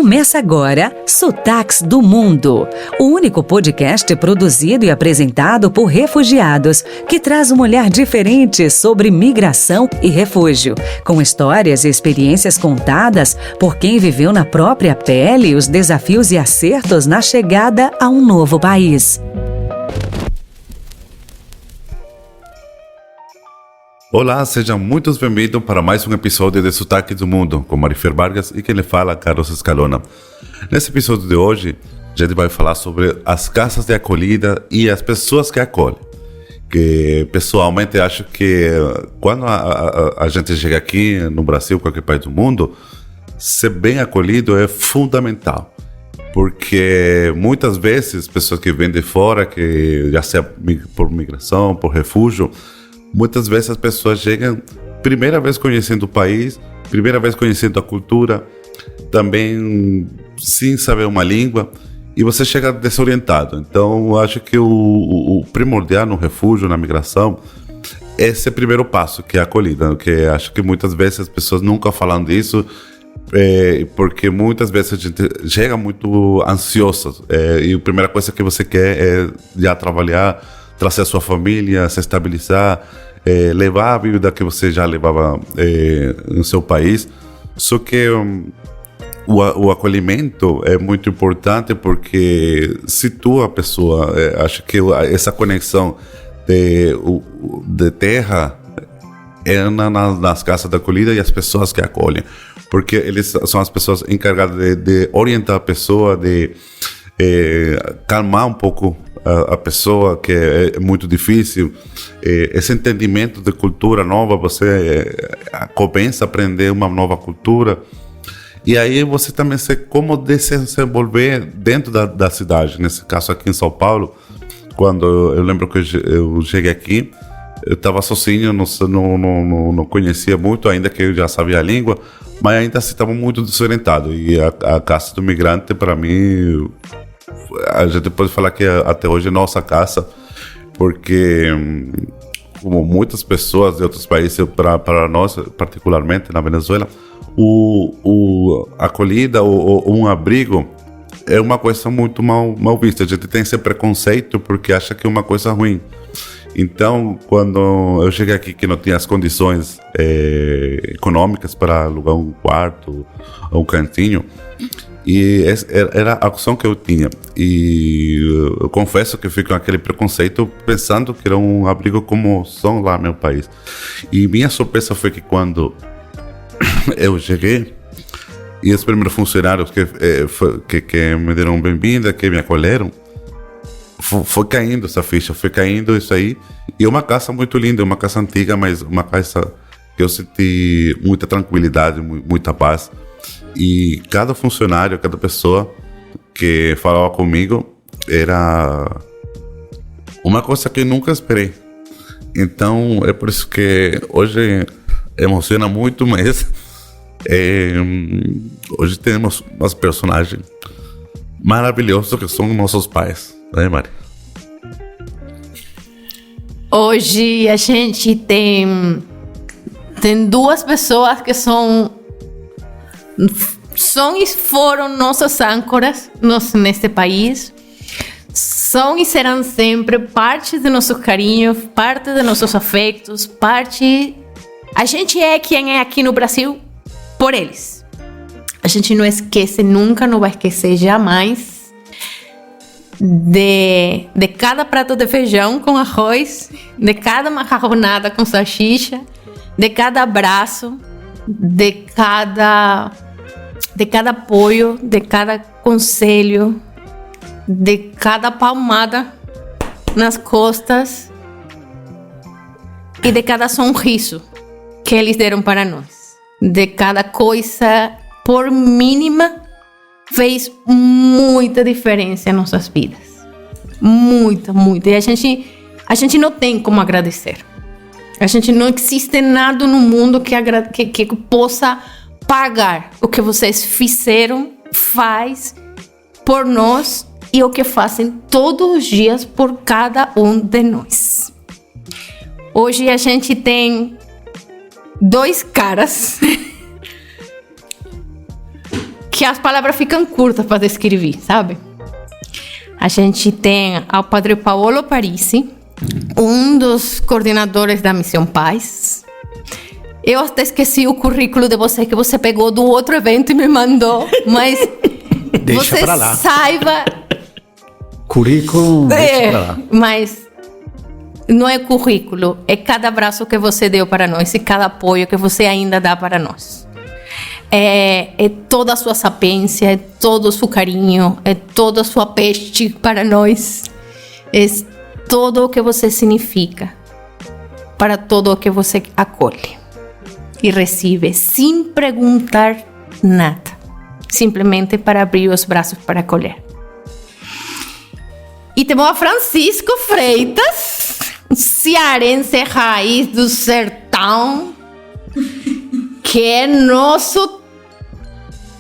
Começa agora Sotaques do Mundo, o único podcast produzido e apresentado por refugiados, que traz um olhar diferente sobre migração e refúgio, com histórias e experiências contadas por quem viveu na própria pele os desafios e acertos na chegada a um novo país. Olá, sejam muito bem-vindos para mais um episódio de Sotaques do Mundo, com Marifer Vargas e quem lhe fala, Carlos Escalona. Nesse episódio de hoje, a gente vai falar sobre as casas de acolhida e as pessoas que acolhem. Que, pessoalmente, acho que quando a gente chega aqui no Brasil, qualquer país do mundo, ser bem acolhido é fundamental. Porque muitas vezes, pessoas que vêm de fora, que já seja por migração, por refúgio, muitas vezes as pessoas chegam primeira vez conhecendo o país, primeira vez conhecendo a cultura, também sem saber uma língua, e você chega desorientado. Então, eu acho que o primordial no refúgio, na migração, é esse primeiro passo, que é a acolhida, que acho que muitas vezes as pessoas nunca falam disso, porque muitas vezes a gente chega muito ansiosa, e a primeira coisa que você quer é já trabalhar, trazer a sua família, se estabilizar, levar a vida que você já levava no seu país. Só que o acolhimento é muito importante porque situa a pessoa. Acho que essa conexão de terra é nas casas de acolhida e as pessoas que acolhem. Porque eles são as pessoas encarregadas de orientar a pessoa, de calmar um pouco a pessoa, que é muito difícil. Esse entendimento de cultura nova, você começa a aprender uma nova cultura, e aí você também sei como desenvolver dentro da cidade. Nesse caso aqui em São Paulo, quando eu lembro que eu cheguei aqui, eu estava sozinho, não conhecia muito, ainda que eu já sabia a língua, mas ainda assim estava muito desorientado, e a casa do migrante, para mim, a gente pode falar que até hoje é nossa casa, porque como muitas pessoas de outros países, para nós, particularmente na Venezuela, o acolhida ou um abrigo é uma coisa muito mal vista. A gente tem esse preconceito porque acha que é uma coisa ruim. Então, quando eu cheguei aqui, que não tinha as condições econômicas para alugar um quarto ou um cantinho, e essa era a opção que eu tinha. E eu confesso que fico com aquele preconceito, pensando que era um abrigo como são lá no meu país. E minha surpresa foi que quando eu cheguei, e os primeiros funcionários que me deram bem-vinda, que me acolheram, foi caindo essa ficha, foi caindo isso aí. E é uma casa muito linda, uma casa antiga, mas uma casa que eu senti muita tranquilidade, muita paz. E cada funcionário, cada pessoa que falava comigo era uma coisa que eu nunca esperei. Então é por isso que hoje emociona muito, mas hoje temos umas personagens maravilhosas que são nossos pais, né, Mari? Hoje a gente tem duas pessoas que são e foram nossas âncoras neste país. São e serão sempre parte de nossos carinhos, parte de nossos afetos, parte... A gente é quem é aqui no Brasil por eles. A gente não esquece nunca, não vai esquecer jamais de cada prato de feijão com arroz, de cada macarronada com salsicha, de cada abraço, de cada apoio, de cada conselho, de cada palmada nas costas e de cada sorriso que eles deram para nós. De cada coisa, por mínima, fez muita diferença em nossas vidas. Muita, muita. E a gente não tem como agradecer. A gente não existe nada no mundo que possa pagar o que vocês fizeram, faz por nós e o que fazem todos os dias por cada um de nós. Hoje a gente tem dois caras que que as palavras ficam curtas para descrever, sabe? A gente tem ao Padre Paolo Parisi, um dos coordenadores da Missão Paz. Eu até esqueci o currículo de você, que você pegou do outro evento e me mandou, mas Deixa você pra lá. saiba... Currículo, deixa pra lá. Mas não é currículo, é cada abraço que você deu para nós e cada apoio que você ainda dá para nós. É toda a sua sapiência, é todo o seu carinho, é toda a sua peste para nós. É todo o que você significa para todo o que você acolhe e recebe, sem perguntar nada. Simplesmente para abrir os braços para acolher. E temos a Francisco Freitas, cearense raiz do sertão, que é nosso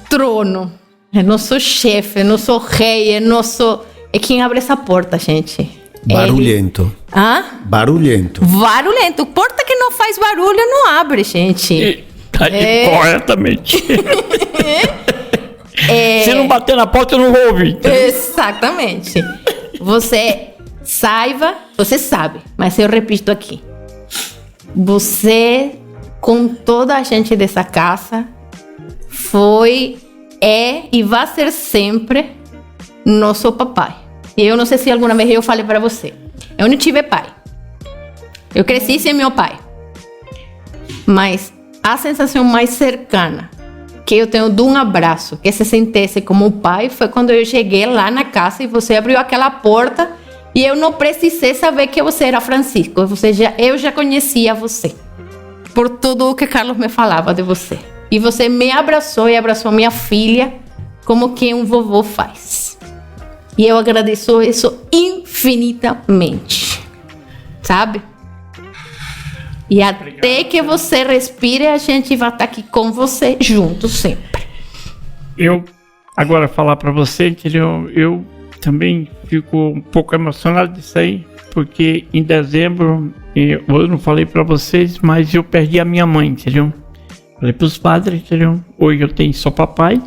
trono, é nosso chefe, é nosso rei, é nosso... É quem abre essa porta, gente. Barulhento. Hã? Barulhento. Barulhento. Porta que não faz barulho não abre, gente. Corretamente. Se não bater na porta, eu não vou ouvir. Exatamente. Você sabe, mas eu repito aqui. Você, com toda a gente dessa casa, foi, é e vai ser sempre nosso papai. Eu não sei se alguma vez eu falei para você. Eu não tive pai. Eu cresci sem meu pai. Mas a sensação mais cercana que eu tenho de um abraço, que se sentisse como pai, foi quando eu cheguei lá na casa e você abriu aquela porta e eu não precisei saber que você era Francisco. Eu já conhecia você. Por tudo o que Carlos me falava de você. E você me abraçou e abraçou minha filha como que um vovô faz. E eu agradeço isso infinitamente. Sabe? E até que você respire, a gente vai estar aqui com você, junto sempre. Eu, agora falar pra você, entendeu? Eu também fico um pouco emocionado disso aí, porque em dezembro, eu não falei pra vocês, mas eu perdi a minha mãe, entendeu? Falei pros padres, entendeu? Hoje eu tenho só papai.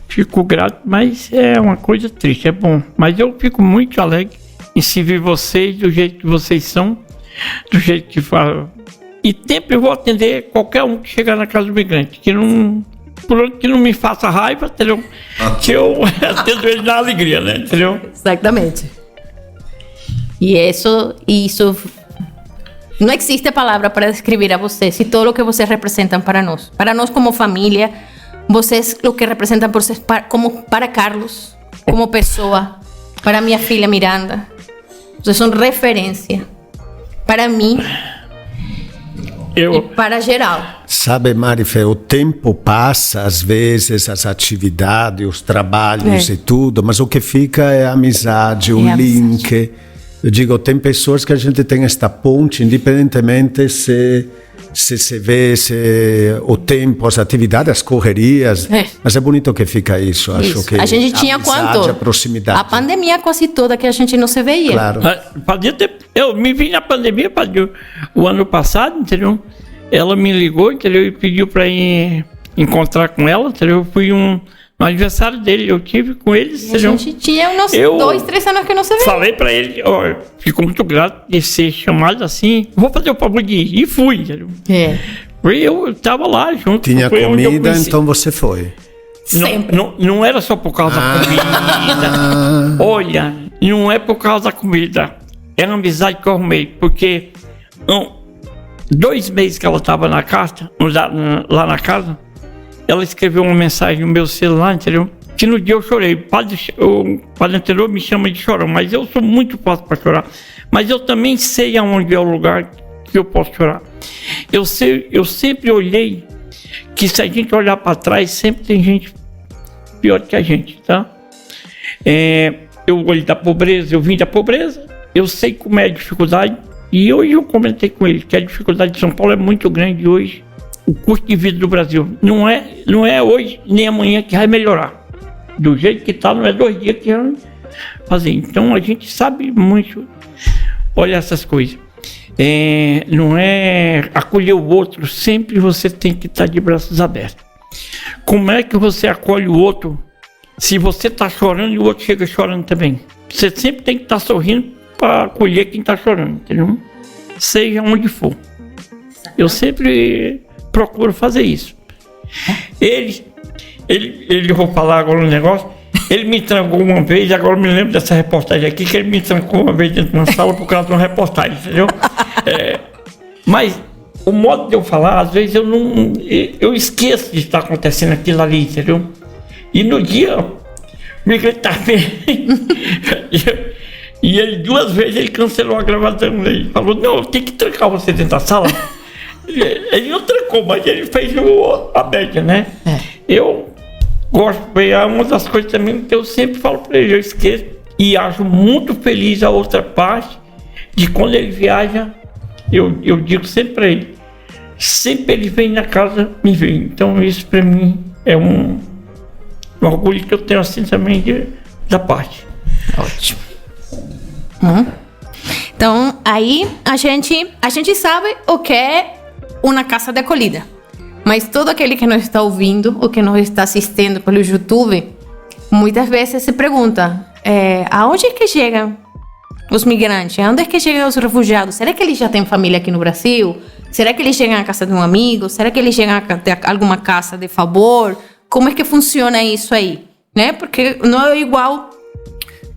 Fico grato, mas é uma coisa triste, é bom. Mas eu fico muito alegre em se ver vocês do jeito que vocês são, do jeito que fala. E sempre vou atender qualquer um que chegar na casa do migrante, que não me faça raiva, entendeu? Que eu atendo ele na alegria, né? Entendeu? Exatamente. E isso não existe palavra para descrever a vocês e todo o que vocês representam para nós. Para nós como família, vocês o que representam por vocês, como para Carlos, como pessoa, para minha filha Miranda. Vocês são referência. Para mim e para geral. Sabe, Marife, o tempo passa, às vezes, as atividades, os trabalhos e tudo, mas o que fica é a amizade, o link. Eu digo, tem pessoas que a gente tem esta ponte, independentemente se vê o tempo, as atividades, as correrias, mas é bonito que fica isso. Acho que a gente tinha amizade, a proximidade. A pandemia quase toda que a gente não se veia. Claro. Eu me vi na pandemia, o ano passado, entendeu? Ela me ligou, entendeu? E pediu para ir encontrar com ela, entendeu? Eu fui no aniversário dele, eu tive com eles, entendeu? A gente tinha uns 2, 3 anos que não se veia. Falei para ele, fico muito grato de ser chamado assim, vou fazer o favor de ir. E fui, entendeu? Eu estava lá junto. Tinha comida, então você foi. Não era só por causa da comida. Olha, não é por causa da comida. É uma amizade que eu arrumei. Porque 2 meses que ela estava na casa, lá na casa, ela escreveu uma mensagem no meu celular, entendeu? Que no dia eu chorei. O padre anterior me chama de chorão, mas eu sou muito fácil para chorar. Mas eu também sei aonde é o lugar que eu posso chorar. Eu sempre olhei que se a gente olhar para trás, sempre tem gente pior que a gente, tá? Eu olhei da pobreza, eu vim da pobreza, eu sei como é a dificuldade, e hoje eu comentei com ele que a dificuldade de São Paulo é muito grande hoje. O custo de vida do Brasil não é hoje nem amanhã que vai melhorar. Do jeito que está, não é 2 dias que vai fazer. Então a gente sabe muito, olha essas coisas. Não é acolher o outro, sempre você tem que estar de braços abertos. Como é que você acolhe o outro se você tá chorando e o outro chega chorando também? Você sempre tem que estar sorrindo para acolher quem tá chorando, entendeu? Seja onde for. Eu sempre procuro fazer isso. Ele vou falar agora um negócio. Ele me trancou uma vez, agora eu me lembro dessa reportagem aqui, que ele me trancou uma vez dentro de uma sala por causa de uma reportagem, entendeu? Mas o modo de eu falar, às vezes eu esqueço de estar acontecendo aquilo ali, entendeu? E no dia, o Miguel tá bem. E ele 2 vezes ele cancelou a gravação. Ele falou, não, eu tenho que trancar você dentro da sala. Ele não trancou, mas ele fez a média, né? Eu gosto, é uma das coisas também que eu sempre falo pra ele, eu esqueço. E acho muito feliz a outra parte de quando ele viaja, eu digo sempre pra ele, sempre ele vem na casa me ver. Então isso pra mim é um orgulho que eu tenho assim também da parte. Ótimo. Então, aí a gente sabe o que é uma casa de acolhida. Mas todo aquele que nos está ouvindo ou que nos está assistindo pelo YouTube, muitas vezes se pergunta, aonde é que chegam os migrantes? Aonde é que chegam os refugiados? Será que eles já têm família aqui no Brasil? Será que eles chegam à casa de um amigo? Será que eles chegam a alguma casa de favor? Como é que funciona isso aí? Né? Porque não é igual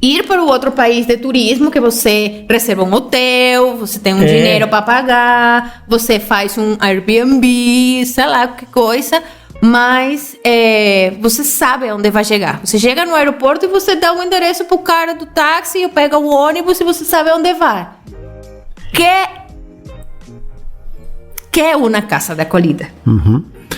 ir para o outro país de turismo, que você reserva um hotel, você tem um dinheiro para pagar, você faz um Airbnb, sei lá, que coisa, mas você sabe aonde vai chegar. Você chega no aeroporto e você dá um endereço pro cara do táxi, pega o ônibus e você sabe aonde vai. Que é uma casa de acolhida.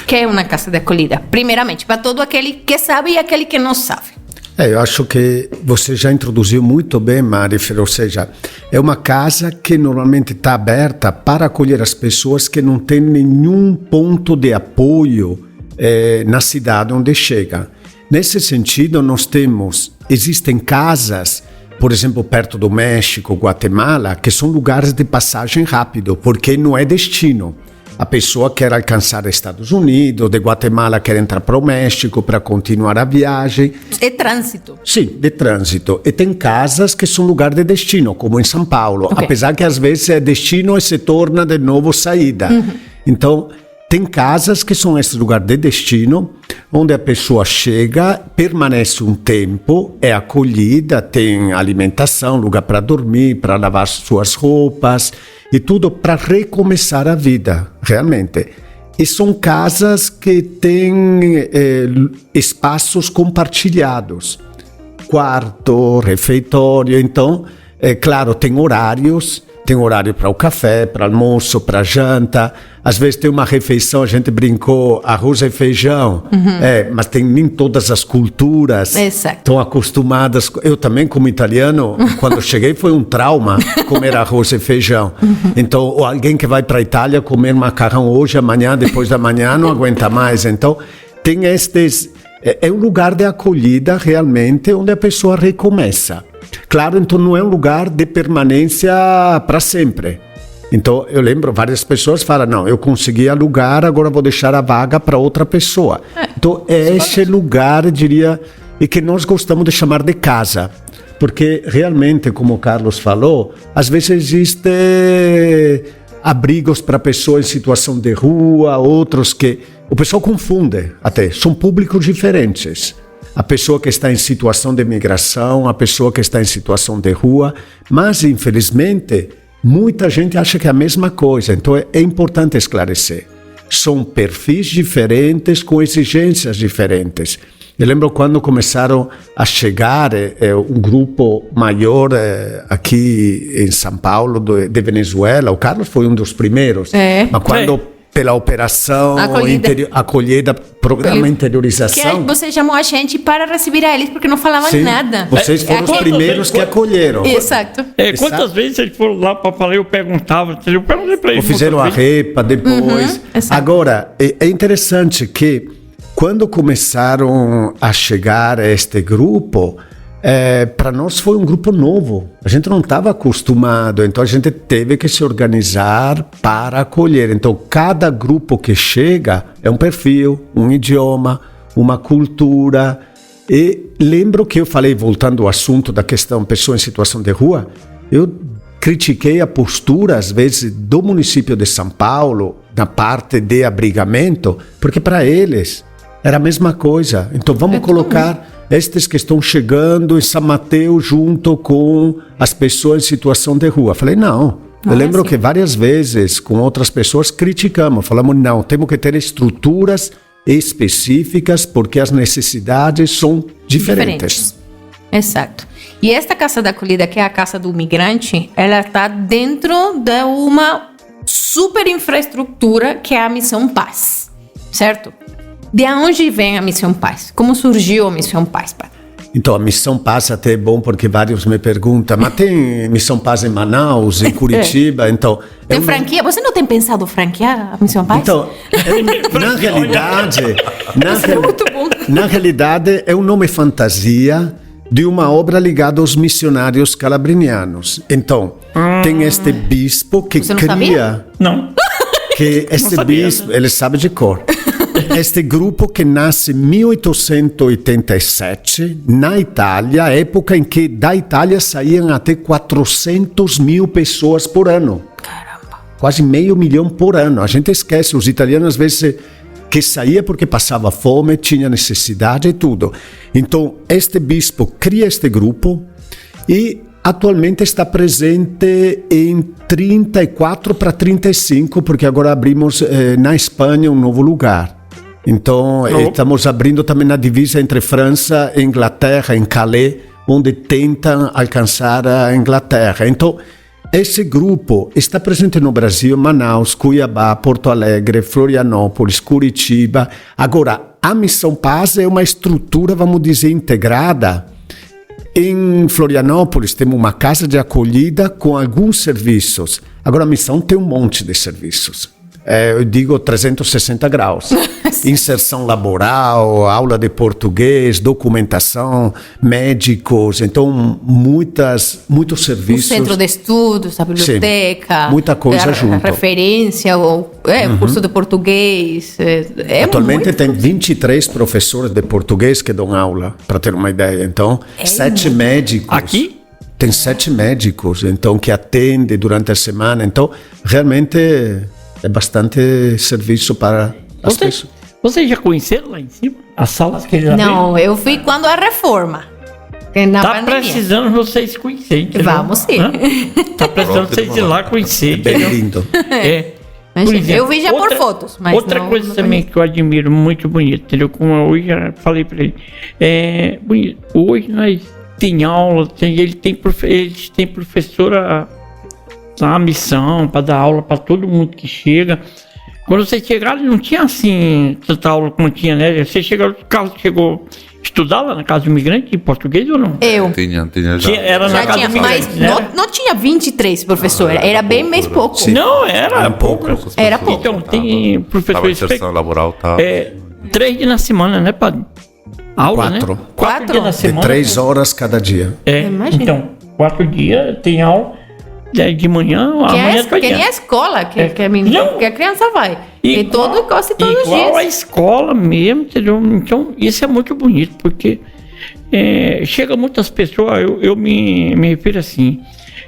Que é uma casa de acolhida, primeiramente, para todo aquele que sabe e aquele que não sabe. Eu acho que você já introduziu muito bem, Marifer, ou seja, é uma casa que normalmente está aberta para acolher as pessoas que não têm nenhum ponto de apoio na cidade onde chega. Nesse sentido, existem casas, por exemplo, perto do México, Guatemala, que são lugares de passagem rápido, porque não é destino. A pessoa quer alcançar Estados Unidos, de Guatemala quer entrar para o México para continuar a viagem. É trânsito. Sim, de trânsito. E tem casas que são lugar de destino, como em São Paulo. Okay. Apesar que às vezes é destino e se torna de novo saída. Então, tem casas que são esse lugar de destino, onde a pessoa chega, permanece um tempo, é acolhida, tem alimentação, lugar para dormir, para lavar suas roupas, e tudo para recomeçar a vida, realmente. E são casas que têm espaços compartilhados. Quarto, refeitório, então, claro, tem horários. Tem horário para o café, para almoço, para janta. Às vezes tem uma refeição, a gente brincou, arroz e feijão. Mas tem nem todas as culturas estão acostumadas. Eu também, como italiano, quando cheguei foi um trauma comer arroz e feijão. Então, ou alguém que vai para a Itália comer macarrão hoje, amanhã, depois da manhã, não aguenta mais. Então, tem estes... É um lugar de acolhida, realmente, onde a pessoa recomeça. Claro, então não é um lugar de permanência para sempre. Então, eu lembro, várias pessoas falam, não, eu consegui alugar, agora vou deixar a vaga para outra pessoa. Então, é esse lugar, eu diria, e que nós gostamos de chamar de casa. Porque, realmente, como o Carlos falou, às vezes existe abrigos para pessoas em situação de rua, outros que... O pessoal confunde até, são públicos diferentes. A pessoa que está em situação de migração, a pessoa que está em situação de rua, mas infelizmente muita gente acha que é a mesma coisa, então é importante esclarecer. São perfis diferentes com exigências diferentes. Eu lembro quando começaram a chegar um grupo maior aqui em São Paulo, de Venezuela, o Carlos foi um dos primeiros, mas quando... Pela operação acolhida, programa interiorização. Que você chamou a gente para receber a eles, porque não falavam nada. Vocês foram os primeiros que acolheram. Exato. Quantas vezes eles foram lá para falar, eu perguntava, eu perguntei para eles. Fizeram a repa depois. Agora, é interessante que quando começaram a chegar a este grupo, para nós foi um grupo novo. A gente não estava acostumado, então a gente teve que se organizar para acolher. Então, cada grupo que chega é um perfil, um idioma, uma cultura. E lembro que eu falei, voltando ao assunto da questão pessoa em situação de rua, eu critiquei a postura, às vezes, do município de São Paulo, na parte de abrigamento, porque para eles era a mesma coisa. Então vamos colocar estes que estão chegando em São Mateus junto com as pessoas em situação de rua. Falei, não. Eu lembro que várias vezes com outras pessoas criticamos, falamos, não, temos que ter estruturas específicas porque as necessidades são diferentes. Exato. E esta Casa da Acolhida, que é a Casa do Migrante, ela está dentro de uma super infraestrutura que é a Missão Paz, certo? De onde vem a Missão Paz? Como surgiu a Missão Paz, Padre? Então, a Missão Paz até é bom porque vários me perguntam, mas tem Missão Paz em Manaus, em Curitiba, então... Tem franquia? Você não tem pensado franquear a Missão Paz? Então, na realidade, é um nome fantasia de uma obra ligada aos missionários calabrinianos. Então, tem este bispo que Você não cria... sabia? Não. Que este bispo, ele sabe de cor. Este grupo que nasce em 1887, na Itália, época em que da Itália saíam até 400 mil pessoas por ano. Caramba. Quase 500 mil por ano. A gente esquece, os italianos às vezes que saía porque passava fome, tinha necessidade e tudo. Então, este bispo cria este grupo e atualmente está presente em 34 para 35, porque agora abrimos na Espanha um novo lugar. Então, estamos abrindo também na divisa entre França e Inglaterra, em Calais, onde tentam alcançar a Inglaterra. Então, esse grupo está presente no Brasil, Manaus, Cuiabá, Porto Alegre, Florianópolis, Curitiba. Agora, a Missão Paz é uma estrutura, vamos dizer, integrada. Em Florianópolis temos uma casa de acolhida com alguns serviços. Agora a missão tem um monte de serviços. Eu digo 360 graus. Inserção laboral, aula de português, documentação, médicos. Então, muitos serviços. O centro de estudos, a biblioteca. Sim, muita coisa junto. Referência, o curso de português. Atualmente tem 23 professores de português que dão aula, para ter uma ideia. Então, 7 médicos. Aqui? Tem 7 médicos, então, que atendem durante a semana. Então, realmente é bastante serviço para as pessoas. Vocês já conheceram lá em cima? As salas que eles abriram? Não, eu fui quando a reforma. Tá precisando vocês conhecerem. Vamos ir. Tá precisando vocês ir lá conhecer. Bem lindo. Por exemplo, eu vi já por fotos. Mas outra coisa também que eu admiro, muito bonito, entendeu? Como eu hoje já falei pra ele. Bonito. Hoje nós tem aula, eles têm professora na missão para dar aula para todo mundo que chega. Quando vocês chegaram, não tinha assim tanta aula como tinha, né? Você chegou, o Carlos chegou a estudar lá na Casa do Imigrante em português ou não? Eu. Tinha já. Era na Casa do Imigrante, mas né? não tinha 23 professores, era bem mais pouco. Sim. Não, era pouco. Era pouco. Então, tem professores... inserção laboral, tá? 3 dias na semana, né, padre? Aula, 4. né? 4 dias na De semana. 3 horas cada dia. Imagina. Então, 4 dias tem aula de manhã, amanhã Que nem a escola, que a criança vai. Quase todos os igual dias. a escola mesmo, entendeu? Então, isso é muito bonito, porque chega muitas pessoas, eu me refiro assim,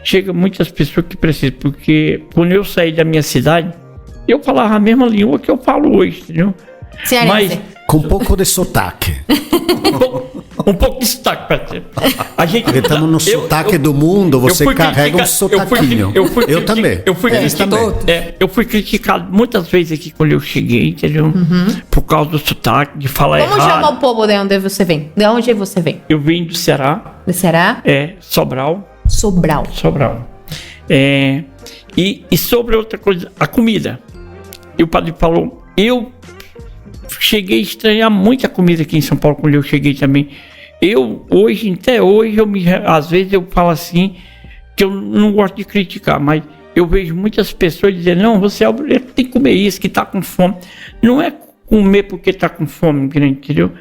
chega muitas pessoas que precisam, porque quando eu saí da minha cidade, eu falava a mesma língua que eu falo hoje, entendeu? Cearense. Com um pouco de sotaque. Um pouco de sotaque, Pedro. Porque estamos no sotaque do mundo, você carrega um sotaquinho. Eu também. Eu fui criticado muitas vezes aqui quando eu cheguei, entendeu? Por causa do sotaque, de falar errado. Como chama o povo de onde você vem? De onde você vem? Eu vim do Ceará. Do Ceará? Sobral. Sobral. E sobre outra coisa, a comida. E o padre falou, eu cheguei a estranhar muito a comida aqui em São Paulo quando eu cheguei também. Até hoje, às vezes eu falo assim, que eu não gosto de criticar, mas eu vejo muitas pessoas dizendo, não, você é obreiro, tem que comer isso, que tá com fome. Não é comer porque tá com fome, entendeu?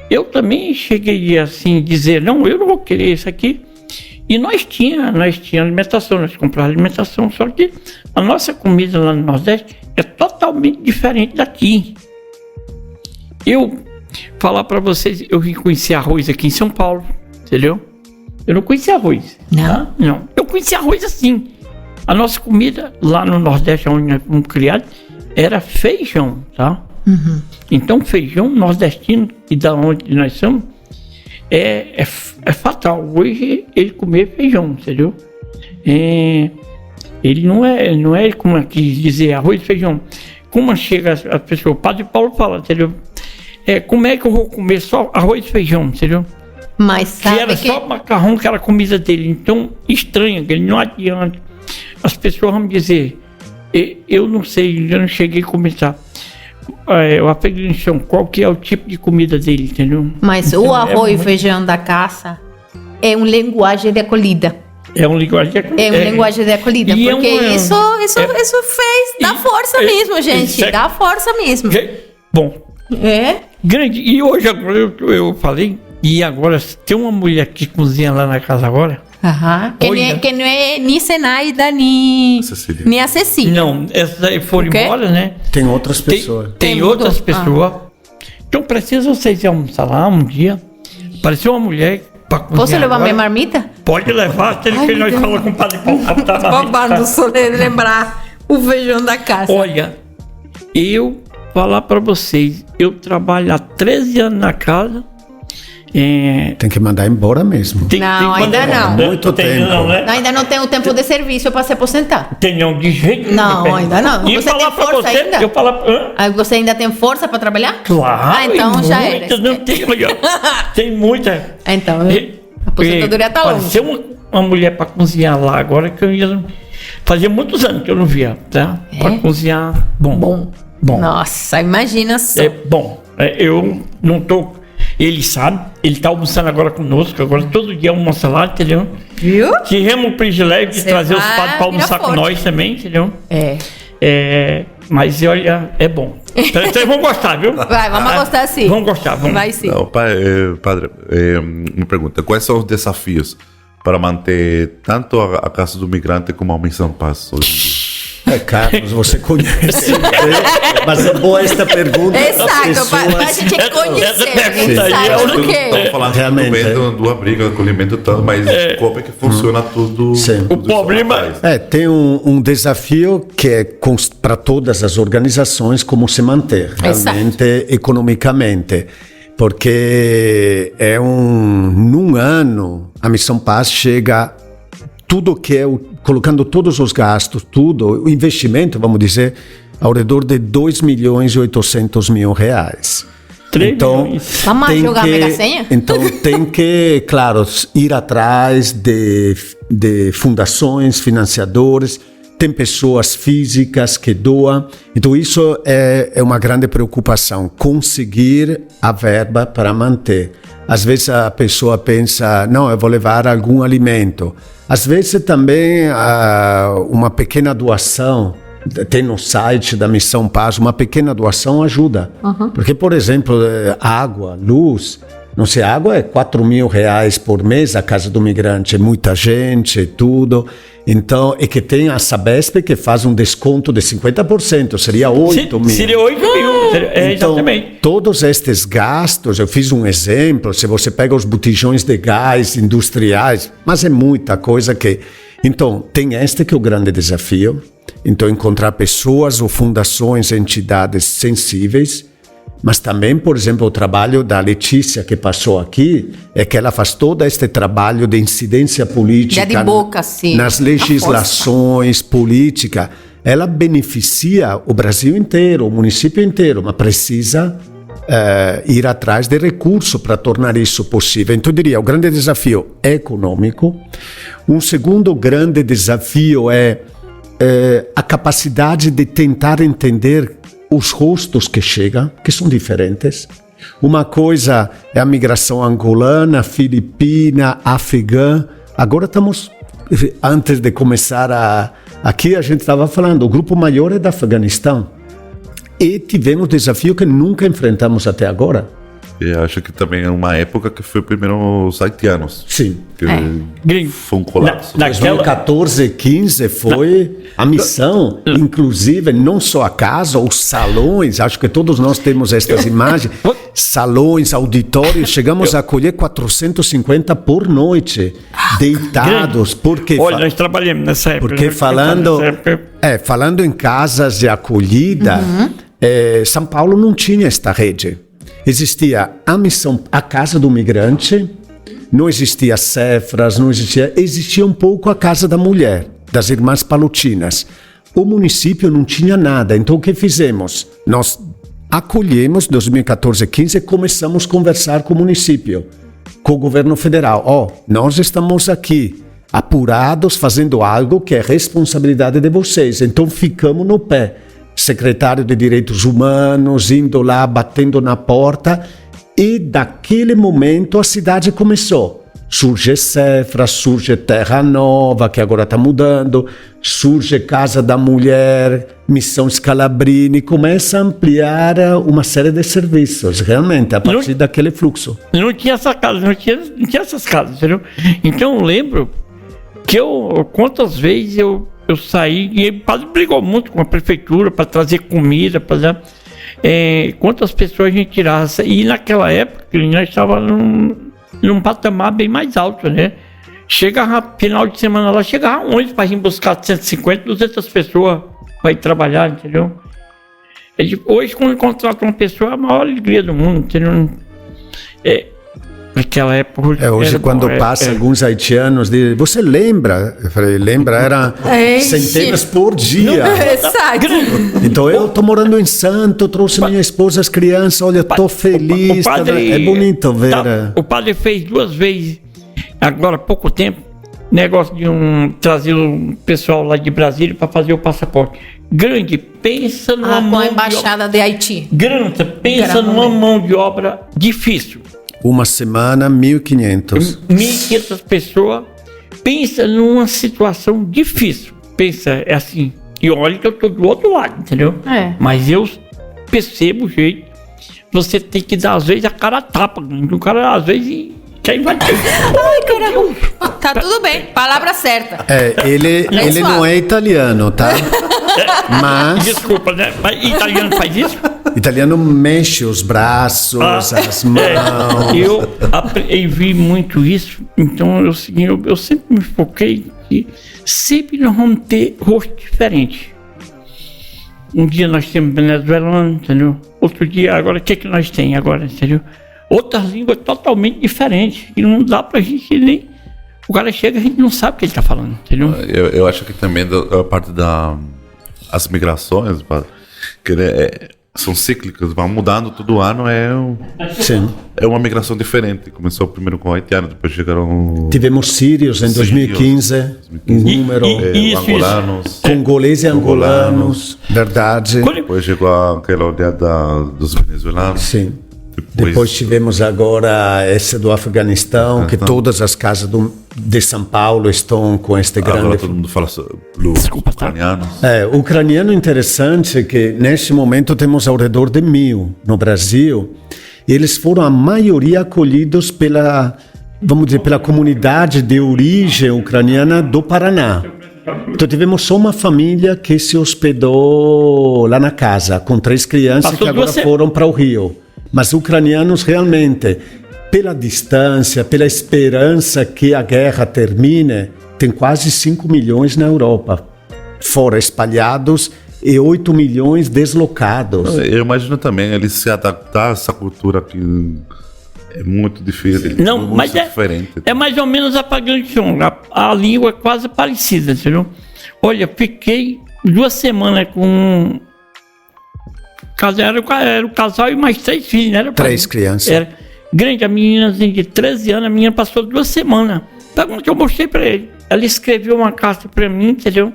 eu também cheguei assim, dizer, não, eu não vou querer isso aqui. E nós tínhamos alimentação, nós comprávamos alimentação, só que a nossa comida lá no Nordeste é totalmente diferente daqui. Eu falar para vocês, eu vim conhecer arroz aqui em São Paulo, entendeu? Eu não conhecia arroz. Não? Tá? Não. Eu conhecia arroz assim. A nossa comida lá no Nordeste, onde nós fomos criados, era feijão, tá? Uhum. Então, feijão nordestino, e da onde nós somos, é fatal. Hoje, ele comer feijão, entendeu? Ele não é como aqui dizer arroz e feijão. Como chega a pessoa, o Padre Paulo fala, entendeu? Como é que eu vou comer só arroz e feijão, entendeu? Mas sabe que era só macarrão, que era a comida dele. Então, estranho, ele não adianta. As pessoas vão me dizer, eu não sei, eu não cheguei a comentar. O afeganistão, qual que é o tipo de comida dele, entendeu? Mas então, o arroz e feijão da caça é uma linguagem de acolhida. É uma linguagem de acolhida. É uma linguagem de acolhida, porque isso fez, dá força mesmo, gente. Dá força mesmo. Bom. Grande. E hoje eu falei, e agora tem uma mulher que cozinha lá na casa agora. Que não é nem Zenaida, nem a Cecília. Não, essas aí foram embora, né? Tem outras pessoas. Tem outras pessoas. Então precisa vocês almoçar lá um dia. Apareceu uma mulher pra cozinhar. Posso levar minha marmita? Pode levar, até que nós falamos com o Padre Paulo. Babado, só lembrar o feijão da casa. Olha, eu falar pra vocês, eu trabalho há 13 anos na casa. Tem que mandar embora mesmo. Não, ainda não. Muito tempo. Não, ainda não tem o tempo de serviço para se aposentar. Tem não, de jeito não. Não, ainda não. E você tem força ainda? Você ainda tem força para trabalhar? Claro. Então já era. Não tem, tem muita. Então, a aposentadoria está longe. Apareceu uma mulher para cozinhar lá agora que eu ia. Fazia muitos anos que eu não via, tá? Para cozinhar bom. Nossa, imagina só. Bom. Eu não tô. Ele sabe, ele tá almoçando agora conosco, agora todo dia almoça lá, entendeu? Viu? Tivemos o privilégio de trazer os padres para almoçar com nós também, entendeu? Mas olha, é bom. Vocês vão gostar, viu? Vamos gostar sim. Vamos gostar, vamos. Vai sim. Não, padre, me pergunta, quais são os desafios para manter tanto a Casa do Migrante como a Missão Paz hoje em dia? Carlos, você conhece, mas é boa esta pergunta. Exato, a gente tem que conhecer. Sabe o quê? Estamos falando de uma briga, acolhimento e tal, mas como é que funciona tudo? O problema tem um desafio que é para todas as organizações como se manter realmente economicamente. Porque num ano, a Missão Paz chega tudo que é, colocando todos os gastos, o investimento, vamos dizer, ao redor de 2.800.000 reais. 3 então, milhões. Vamos jogar a Mega Senha? Então tem que, claro, ir atrás de fundações, financiadores, tem pessoas físicas que doam. Então isso é uma grande preocupação, conseguir a verba para manter. Às vezes a pessoa pensa, não, eu vou levar algum alimento. Às vezes também uma pequena doação, tem no site da Missão Paz, uma pequena doação ajuda. Porque, por exemplo, água, luz, não sei, água é 4.000 reais por mês, a Casa do Migrante, é muita gente, tudo. Então, é que tem a Sabesp que faz um desconto de 50%, seria 8 mil. Seria 8 mil, então, exatamente. Todos estes gastos, eu fiz um exemplo, se você pega os botijões de gás industriais, mas é muita coisa que... Então, tem que é o grande desafio. Então, encontrar pessoas ou fundações, entidades sensíveis. Mas também, por exemplo, o trabalho da Letícia que passou aqui, é que ela faz todo este trabalho de incidência política de boca, sim. Nas legislações políticas. Ela beneficia o Brasil inteiro, o município inteiro, mas precisa ir atrás de recursos para tornar isso possível. Então, eu diria, o grande desafio é econômico. Um segundo grande desafio é a capacidade de tentar entender os rostos que chegam, que são diferentes. Uma coisa é a migração angolana, filipina, afegã. Agora estamos, antes de começar aqui a gente estava falando, o grupo maior é do Afeganistão. E tivemos desafio que nunca enfrentamos até agora, E acho que também é uma época que foi primeiro os haitianos. Sim. Que foi um colapso. 2014, 15 foi a missão, inclusive não só a casa, os salões, acho que todos nós temos estas imagens, salões, auditórios, chegamos a acolher 450 por noite, deitados, porque... Olha, nós trabalhamos nessa época. Porque falando em casas de acolhida, São Paulo não tinha esta rede. Existia a missão, a Casa do Migrante, não existia Cefras, existia um pouco a Casa da Mulher, das Irmãs Palutinas. O município não tinha nada, então o que fizemos? Nós acolhemos, 2014, 15, começamos a conversar com o município, com o governo federal. Nós estamos aqui, apurados, fazendo algo que é responsabilidade de vocês, então ficamos no pé. Secretário de Direitos Humanos, indo lá, batendo na porta, e daquele momento a cidade começou. Surge Cefra, surge Terra Nova, que agora está mudando, surge Casa da Mulher, Missão Scalabrini, começa a ampliar uma série de serviços, realmente, a partir daquele fluxo. Não tinha essa casa, não tinha essas casas, entendeu? Então eu lembro que quantas vezes eu saí, e o padre brigou muito com a prefeitura para trazer comida, quantas pessoas a gente tirava. E naquela época, nós estávamos num patamar bem mais alto, né? Chegava, final de semana lá, chegava um ônibus para ir buscar 150, 200 pessoas para ir trabalhar, entendeu? Hoje, quando contrata uma pessoa, é a maior alegria do mundo, entendeu? Naquela época... hoje quando passa alguns haitianos, você lembra? Eu falei, lembra, era centenas por dia. Exato. Então eu tô morando em Santo, trouxe minha esposa, as crianças, olha, tô feliz. É bonito ver. O padre fez 2 vezes, agora há pouco tempo, negócio de trazer um pessoal lá de Brasília para fazer o passaporte. Grande, pensa numa mão com a embaixada de Haiti. Grande, pensa numa mão de obra difícil. Uma semana, 1.500. 1.500 pessoas. Pensa numa situação difícil. Pensa, é assim. E olha que eu tô do outro lado, entendeu? Mas eu percebo o jeito. Você tem que dar, às vezes, a cara a tapa. O cara, às vezes, quer invadir. Ai, caramba. Tá tudo bem. Palavra certa. Ele não é italiano, tá? Mas... Desculpa, né? Mas italiano faz isso? Italiano mexe os braços, as mãos. Eu vi muito isso, então eu sempre me foquei que sempre nós vamos ter rosto diferente. Um dia nós temos venezuelano, entendeu? Outro dia, agora, o que nós temos agora, entendeu? Outras línguas totalmente diferentes, e não dá pra gente nem... O cara chega e a gente não sabe o que ele tá falando, entendeu? Eu acho que também a parte das migrações, que são cíclicas, vão mudando todo ano, Sim. É uma migração diferente. Começou primeiro com haitianos, depois chegaram... Tivemos sírios em 2015, um número... angolanos. Congoleses e angolanos, verdade. Depois chegou aquela olhada dos venezuelanos. Sim. Depois tivemos agora esse do Afeganistão, que todas as casas de São Paulo estão com este grande... Agora todo mundo fala sobre ucranianos. Ucraniano interessante que neste momento temos ao redor de 1.000 no Brasil. E eles foram a maioria acolhidos pela comunidade de origem ucraniana do Paraná. Então tivemos só uma família que se hospedou lá na casa, com 3 crianças que agora foram para o Rio. Mas ucranianos realmente, pela distância, pela esperança que a guerra termine, tem quase 5 milhões na Europa, fora espalhados, e 8 milhões deslocados. Eu imagino também eles se adaptar a essa cultura que é muito difícil. Não, mas diferente. É mais ou menos a a língua é quase parecida, entendeu? Olha, fiquei 2 semanas com... Era o casal e mais 3 filhos, né? 3 crianças. Era grande, a menina de 13 anos, a menina passou 2 semanas. Então, eu mostrei pra ele. Ela escreveu uma carta pra mim, entendeu?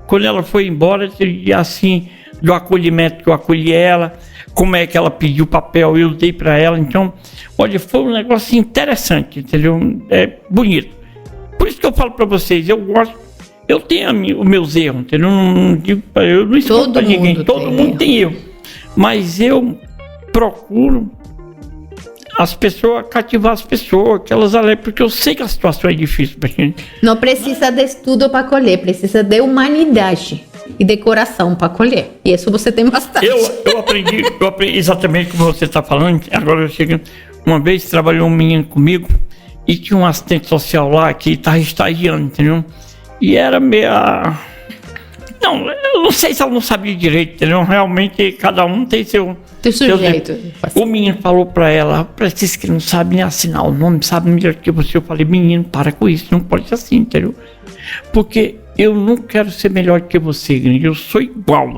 Quando ela foi embora, assim, do acolhimento que eu acolhi ela, como é que ela pediu papel, eu dei pra ela. Então, olha, foi um negócio interessante, entendeu? É bonito. Por isso que eu falo pra vocês, eu gosto, eu tenho os meus erros, entendeu? Eu não escondo pra ninguém, todo mundo tem erro. Mas eu procuro as pessoas, cativar as pessoas, que elas alegrem, porque eu sei que a situação é difícil pra gente. Não precisa de estudo para colher, precisa de humanidade e de coração para colher. E isso você tem bastante. Eu aprendi exatamente como você está falando. Agora eu chego. Uma vez trabalhou um menino comigo e tinha um assistente social lá que estava estagiando, entendeu? E era meia. Não, eu não sei se ela não sabia direito, entendeu? Realmente cada um tem seu jeito. O menino falou para ela, Francisco, que não sabe nem assinar o nome, sabe melhor que você. Eu falei, menino, para com isso, não pode ser assim, entendeu? Porque eu não quero ser melhor que você, gringo. Eu sou igual,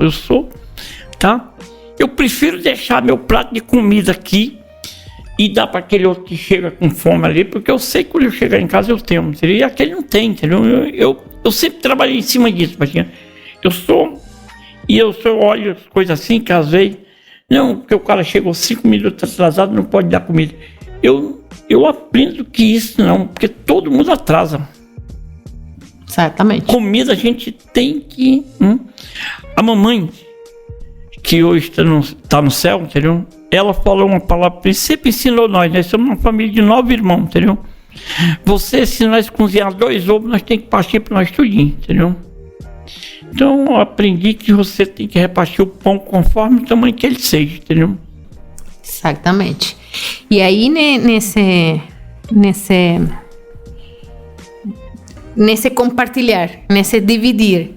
tá? Eu prefiro deixar meu prato de comida aqui e dar para aquele outro que chega com fome ali, porque eu sei que quando eu chegar em casa eu tenho, entendeu? E aquele não tem, entendeu? Eu sempre trabalhei em cima disso, Batinha. Eu olho as coisas assim, que às vezes, não, porque o cara chegou 5 minutos atrasado, não pode dar comida. Eu aprendo que isso não, porque todo mundo atrasa. Certamente. Comida a gente tem que... A mamãe, que hoje está no céu, entendeu? Ela falou uma palavra, sempre ensinou nós somos uma família de 9 irmãos, entendeu? Se nós cozinhar 2 ovos, nós temos que partir para nós tudinho, entendeu? Então eu aprendi que você tem que repartir o pão conforme o tamanho que ele seja, entendeu? Exatamente. E aí nesse compartilhar, nesse dividir,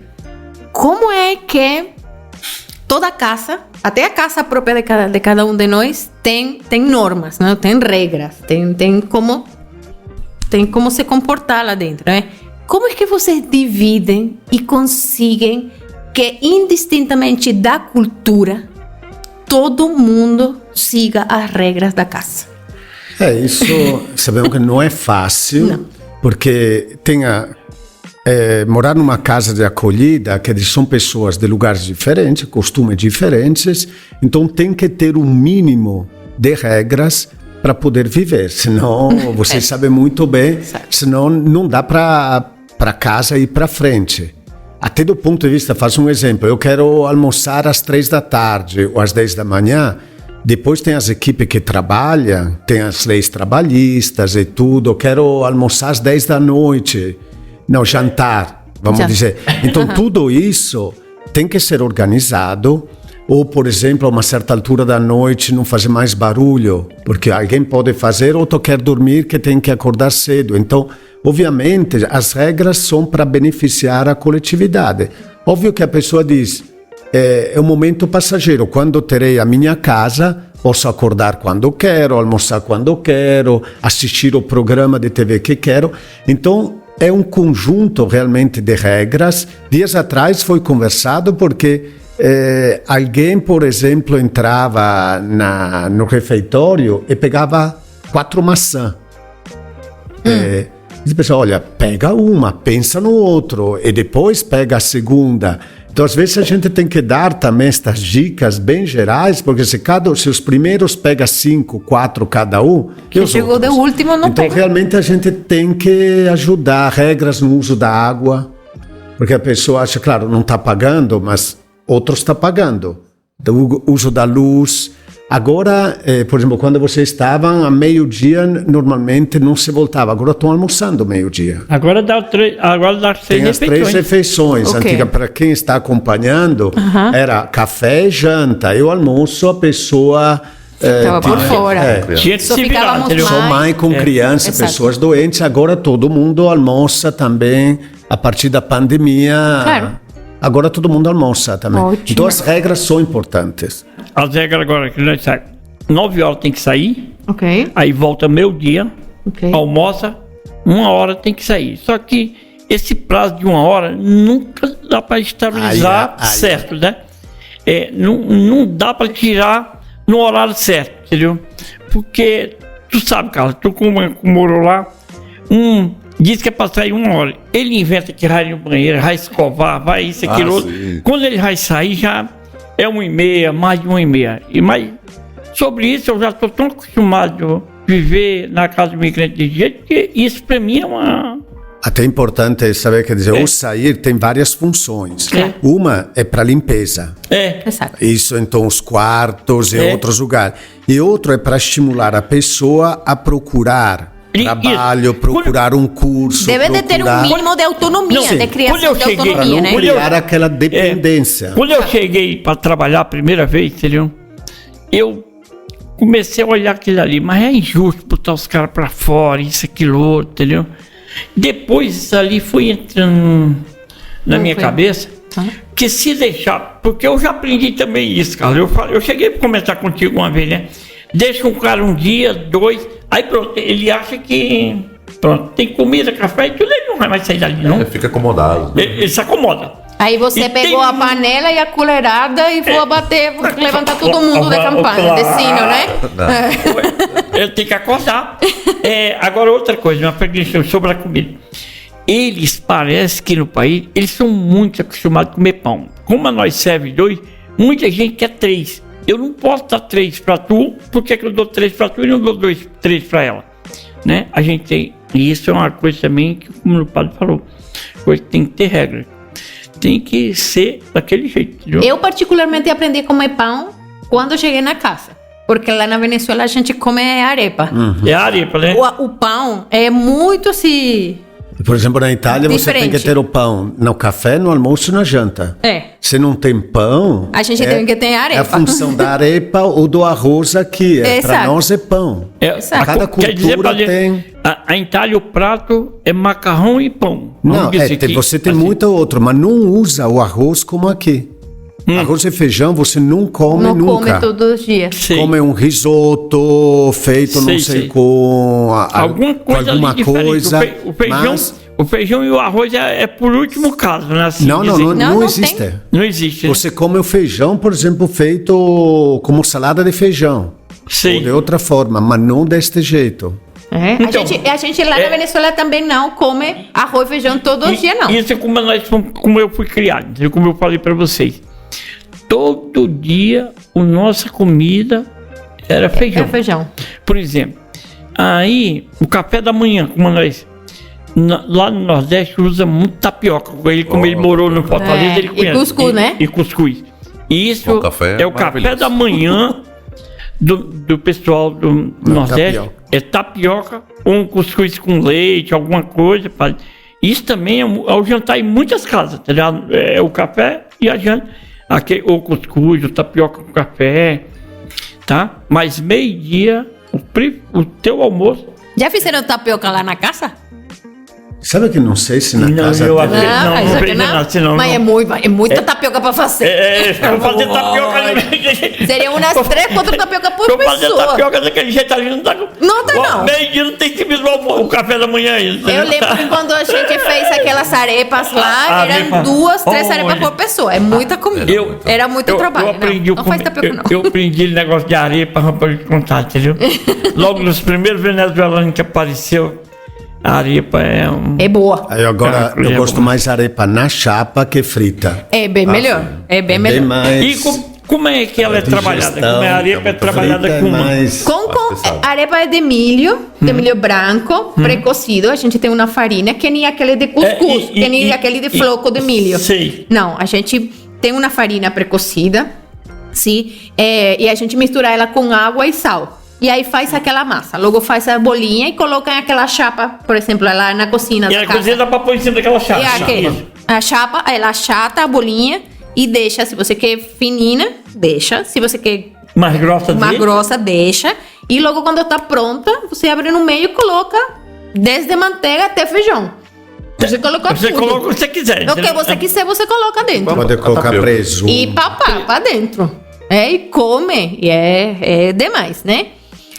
como é que toda casa, até a casa própria de cada um de nós, tem normas, né? Tem regras, tem como se comportar lá dentro, né? Como é que vocês dividem e conseguem que, indistintamente da cultura, todo mundo siga as regras da casa? Isso sabemos que não é fácil, não. Porque morar numa casa de acolhida, que são pessoas de lugares diferentes, costumes diferentes, então tem que ter um mínimo de regras para poder viver, senão você sabe muito bem, senão não dá para casa ir para frente. Até do ponto de vista, faço um exemplo, eu quero almoçar às 3 da tarde ou às 10 da manhã, depois tem as equipes que trabalham, tem as leis trabalhistas e tudo, eu quero almoçar às 10 da noite, não, jantar, vamos dizer. Então tudo isso tem que ser organizado, ou por exemplo, a uma certa altura da noite não fazer mais barulho, porque alguém pode fazer, outro quer dormir que tem que acordar cedo. Então, obviamente, as regras são para beneficiar a coletividade. Óbvio que a pessoa diz, é um momento passageiro, quando terei a minha casa, posso acordar quando quero, almoçar quando quero, assistir o programa de TV que quero. Então, é um conjunto realmente de regras. Dias atrás foi conversado porque alguém, por exemplo, entrava no refeitório e pegava 4 maçãs. E pessoal, olha, pega uma, pensa no outro e depois pega a segunda. Então, às vezes, a gente tem que dar também estas dicas bem gerais, porque se os primeiros pega 5, 4 cada um, que chegou de último não então, pega. Realmente, a gente tem que ajudar regras no uso da água, porque a pessoa acha, claro, não está pagando, mas outros estão pagando. O uso da luz. Agora, por exemplo, quando vocês estavam a meio-dia, normalmente não se voltava. Agora estão almoçando meio-dia. Agora dá 3 Tem as 3 refeições. Okay. Antiga, para quem está acompanhando, era café e janta. E o almoço, a pessoa... Ficava por fora. Tinha que se virar, Só mãe com criança, pessoas doentes. Agora todo mundo almoça também, a partir da pandemia. Claro. Agora todo mundo almoça também. Ótimo. Então as regras são importantes. As regras agora que nós saímos, 9 horas tem que sair, aí volta meio-dia, almoça, 1 hora tem que sair. Só que esse prazo de 1 hora nunca dá para estabilizar certo, né? Não dá para tirar no horário certo, entendeu? Porque tu sabe, Carlos, tu como morou lá, diz que é para sair 1 hora. Ele inventa que vai no banheiro, vai escovar, vai isso, aquilo outro. Quando ele vai sair, já é 1h30, mais de 1h30. Mas sobre isso eu já estou tão acostumado a viver na casa do imigrante de jeito que isso para mim é uma... Até importante saber, quer dizer, o sair tem várias funções. Uma é para limpeza. Exato. Isso, então, os quartos e outros lugares. E outro é para estimular a pessoa a procurar trabalho, procurar um curso. Deve de ter um mínimo de autonomia, de criação de autonomia, para não né? criar aquela dependência. Quando eu cheguei para trabalhar a primeira vez, entendeu? Eu comecei a olhar aquilo ali, mas é injusto botar os caras para fora, isso, aquilo, outro, entendeu? Depois isso ali foi entrando na minha cabeça, que se deixar, porque eu já aprendi também isso, cara. Eu cheguei para comentar contigo uma vez, né? Deixa um cara um dia, 2, aí pronto, ele acha que pronto, tem comida, café e tudo, ele não vai mais sair dali, não. Ele fica acomodado. Ele se acomoda. Aí você pegou a panela e a colherada e foi bater, levantar todo mundo da campana, de sino, né? Eu tenho que acordar. Agora outra coisa, uma pergunta sobre a comida. Eles parecem que no país, eles são muito acostumados a comer pão. Como nós serve 2, muita gente quer 3. Eu não posso dar 3 para tu, porque é que eu dou 3 para tu e não dou 3 para ela? Né? A gente tem, e isso é uma coisa também que, como o padre falou, coisa que tem que ter regra. Tem que ser daquele jeito. Entendeu? Eu particularmente aprendi a comer pão quando eu cheguei na casa. Porque lá na Venezuela a gente come arepa. É a arepa, né? O pão é muito assim... Por exemplo, na Itália você tem que Diferente. ter o pão no café, no almoço e na janta. Se não tem pão... A gente tem que ter arepa. É a função da arepa ou do arroz aqui. Para nós é pão. Cada cultura tem... A Itália o prato é macarrão e pão. Não, você tem assim. muito outro, mas não usa o arroz como aqui. Arroz e feijão você não come nunca. Não come todos os dias. Sim. Come um risoto feito não sei com alguma coisa. O feijão e o arroz é por último caso, né? Assim, não existe. Não existe. Né? Você come o feijão, por exemplo, feito como salada de feijão. Sim. Ou de outra forma, mas não deste jeito. Então, a gente lá na Venezuela também não come arroz e feijão todos os dias, não. Isso é como eu fui criado, como eu falei para vocês. Todo dia a nossa comida era feijão. É feijão. Por exemplo, aí o café da manhã, como nós lá no Nordeste usa muito tapioca. Como ele morou no Fortaleza, ele conhece. E cuscuz, né? E cuscuz. E isso é o café da manhã do pessoal do Nordeste. Tapioca. É tapioca ou um cuscuz com leite, alguma coisa. Isso também é ao jantar em muitas casas, tá ligado? É o café e a janta. O cuscuz, o tapioca com café, tá? Mas meio-dia, o teu almoço... Já fizeram tapioca lá na casa? Sabe que não sei se na casa... Eu tem. não. Mas é muita tapioca para fazer. Vou fazer tapioca... Seria umas 3, 4 tapioca por pessoa. Vou fazer tapioca daquele jeito ali, não tá... Não. Meio-dia não tem que me o café da manhã ainda. Eu lembro que quando a gente fez aquelas arepas lá, eram 2, 3 arepas por pessoa. É muita comida. Era muito trabalho. Não faz tapioca, não. Eu aprendi o negócio de arepa para te contar, entendeu? Logo nos primeiros venezuelanos que apareceu, a arepa é boa. Aí agora eu gosto mais arepa na chapa que frita. É bem melhor. É bem melhor. E como é que ela é trabalhada? Como a arepa é trabalhada com arepa é de milho branco, pré-cozido. A gente tem uma farinha que nem aquele de cuscuz, que nem aquele de floco de milho. Sim. Não, a gente tem uma farinha pré-cozida, sim, e a gente mistura ela com água e sal. E aí faz aquela massa, logo faz a bolinha e coloca em aquela chapa, por exemplo, lá na cozinha. E a cozinha dá pra pôr em cima daquela chapa. A chapa, ela achata a bolinha e deixa, se você quer fininha, deixa. Se você quer mais grossa, deixa. E logo quando tá pronta, você abre no meio e coloca desde manteiga até feijão. Você coloca tudo. Você coloca o que você quiser. O que você quiser, você coloca dentro. Pode colocar presunto. E papar pra dentro. E come. E é demais, né?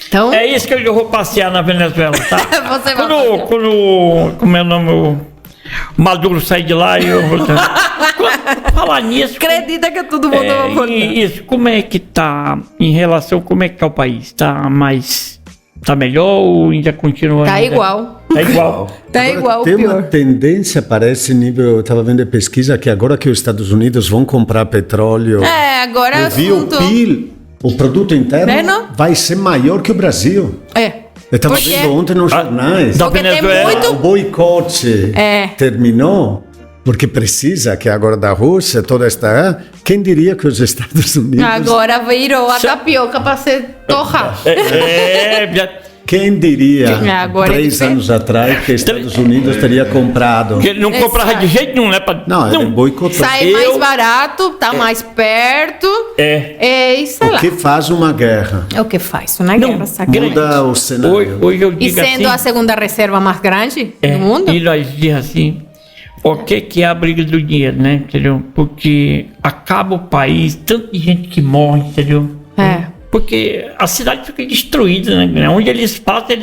Então, é isso que eu vou passear na Venezuela, tá? Você vai quando como é o nome, o Maduro sair de lá, eu vou falar nisso. Acredita que todo mundo vai voltar. Isso, como é que tá em relação, como é que tá o país? Tá melhor ou ainda continua? Tá igual. Tá igual. Tá igual, tem pior. uma tendência para esse nível, eu estava vendo a pesquisa que agora que os Estados Unidos vão comprar petróleo, agora o PIB, o produto interno, vai ser maior que o Brasil. Eu estava Porque- vendo ontem nos jornais. Da Porque tem Venezuela. muito- O boicote terminou, porque precisa que agora da Rússia, toda esta... Quem diria que os Estados Unidos... Agora virou a tapioca para ser torrar. Quem diria, Agora 3 é anos atrás, que Estados Unidos teria comprado... Que ele não comprava de jeito nenhum, né? Não, ele boicotou. Sai mais barato, tá mais perto. E sei O lá. que faz uma guerra? É o que faz uma guerra, sacanagem. Muda o cenário. Hoje eu E digo sendo a assim, segunda reserva mais grande do mundo? e nós dizemos assim, o que é a briga do dinheiro, né? Entendeu? Porque acaba o país, tanta gente que morre, entendeu? Porque a cidade fica destruída, né? Onde eles passam,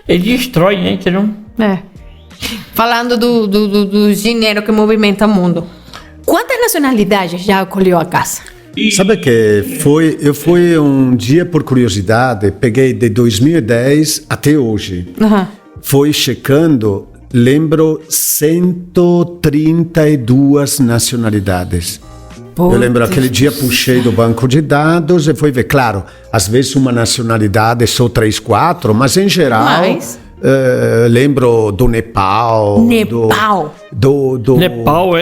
eles destroem, né? Entendeu? Falando do dinheiro que movimenta o mundo. Quantas nacionalidades já acolheu a casa? Sabe que eu fui um dia por curiosidade, peguei de 2010 até hoje. Fui checando, lembro 132 nacionalidades. Eu lembro aquele dia puxei do banco de dados e fui ver, claro, às vezes uma nacionalidade só 3, 4, mas em geral lembro do Nepal. Nepal. Nepal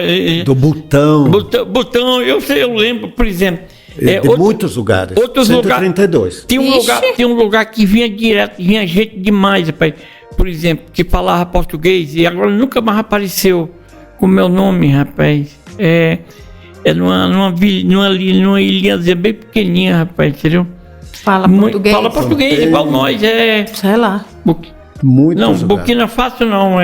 do Butão. Butão, eu lembro, por exemplo. De muitos lugares. Outros 132. Tinha um lugar que vinha direto, vinha gente demais, rapaz. Por exemplo, que falava português e agora nunca mais apareceu com o meu nome, rapaz. Numa ilhazinha bem pequenininha, rapaz, entendeu? Fala português. Fala português, igual nós, Sei lá. Muitos não, Burkina Faso não,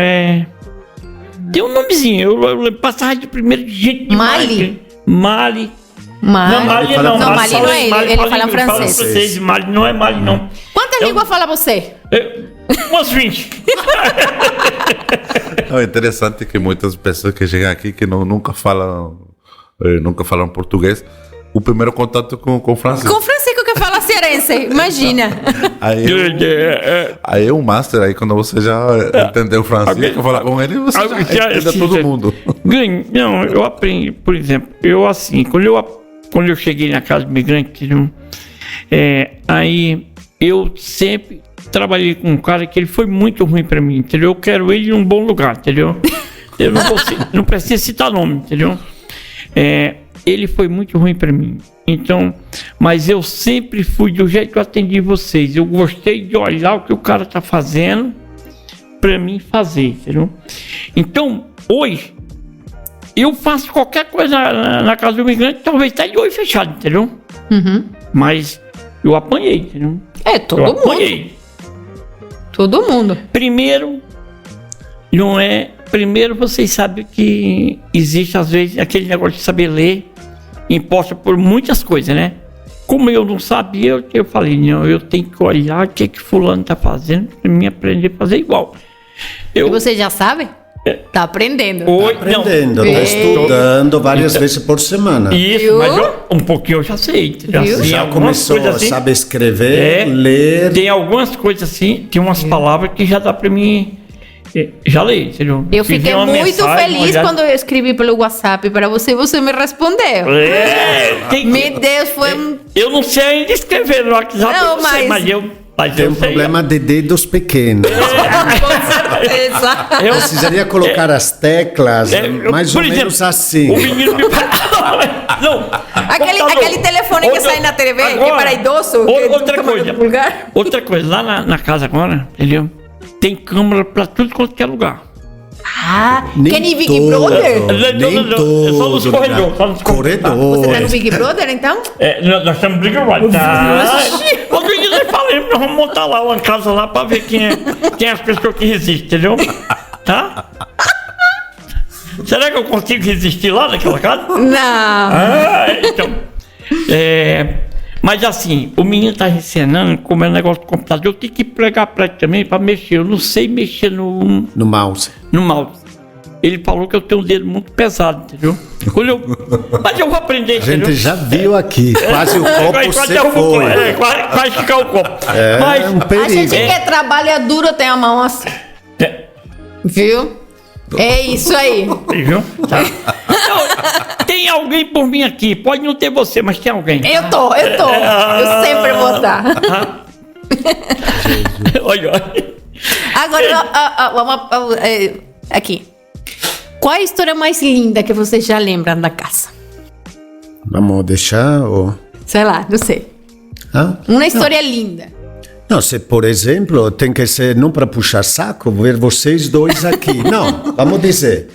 tem um nomezinho, eu passava de primeiro de gente demais. Mali. Não, Mali não. Não, Mali não é ele fala francês. Mali não é Mali, não. Quantas línguas fala você? Umas 20. É interessante que muitas pessoas que chegam aqui que nunca falam português, o primeiro contato com o Francisco. Com o Francisco que fala cearense, imagina. Aí o master, aí quando você já entendeu o Francisco, falar com ele, você já entende todo mundo. Não, eu aprendi, por exemplo, quando eu cheguei na casa do migrante, aí eu sempre trabalhei com um cara que ele foi muito ruim pra mim, entendeu? Eu quero ele num bom lugar, entendeu? Eu não preciso citar nome, entendeu? Ele foi muito ruim pra mim. Então, mas eu sempre fui do jeito que eu atendi vocês. Eu gostei de olhar o que o cara tá fazendo pra mim fazer, entendeu? Então, hoje, eu faço qualquer coisa na casa do imigrante, talvez até de olho fechado, entendeu? Mas eu apanhei, entendeu? Todo mundo. Apanhei. Todo mundo. Primeiro, vocês sabem que existe, às vezes, aquele negócio de saber ler, imposto por muitas coisas, né? Como eu não sabia, eu falei, não, eu tenho que olhar o que fulano tá fazendo pra mim aprender a fazer igual. E você já sabe? Tá aprendendo. Tá estudando várias vezes por semana. Isso, mas um pouquinho eu já sei. Já começou a saber escrever, ler. Tem algumas coisas assim, tem umas palavras que já dá pra mim... Já leio, entendeu? Eu fiquei muito feliz quando eu escrevi pelo WhatsApp para você e você me respondeu. Meu Deus, foi um... Eu não sei ainda escrever no WhatsApp, mas tem um problema de dedos pequenos. Com certeza. Eu precisaria colocar as teclas mais ou menos assim. O menino me... Não. Aquele telefone que sai na TV, agora, que é para idoso. Outra coisa, lá na casa agora, entendeu? Tem câmera pra tudo quanto é lugar. Que nem Big Brother? Nem todo. Só nos corredores. Você tá no Big Brother, então? Nós estamos no Big Brother. Quando nós falamos, nós vamos montar lá uma casa lá pra ver quem é as pessoas que resistem, entendeu? Tá? Será que eu consigo resistir lá naquela casa? Não. Então... Mas assim, o menino tá ensinando como é o negócio do computador. Eu tenho que pregar pra ele também pra mexer. Eu não sei mexer no mouse. Ele falou que eu tenho um dedo muito pesado, entendeu? Mas eu vou aprender. A gente já viu aqui. Quase o copo você foi. Quase ficar o copo. Mas um perigo. A gente que trabalha duro tem a mão assim. Viu? É isso aí. Viu? Tá. Então, tem alguém por mim aqui. Pode não ter você, mas tem alguém. Eu tô. Eu sempre vou estar. Olha. Agora, aqui. Qual é a história mais linda que vocês já lembram da casa? Vamos deixar ou... Sei lá, não sei. Uma história linda. Não, se por exemplo, tem que ser, não para puxar saco, ver vocês dois aqui. Não, vamos dizer,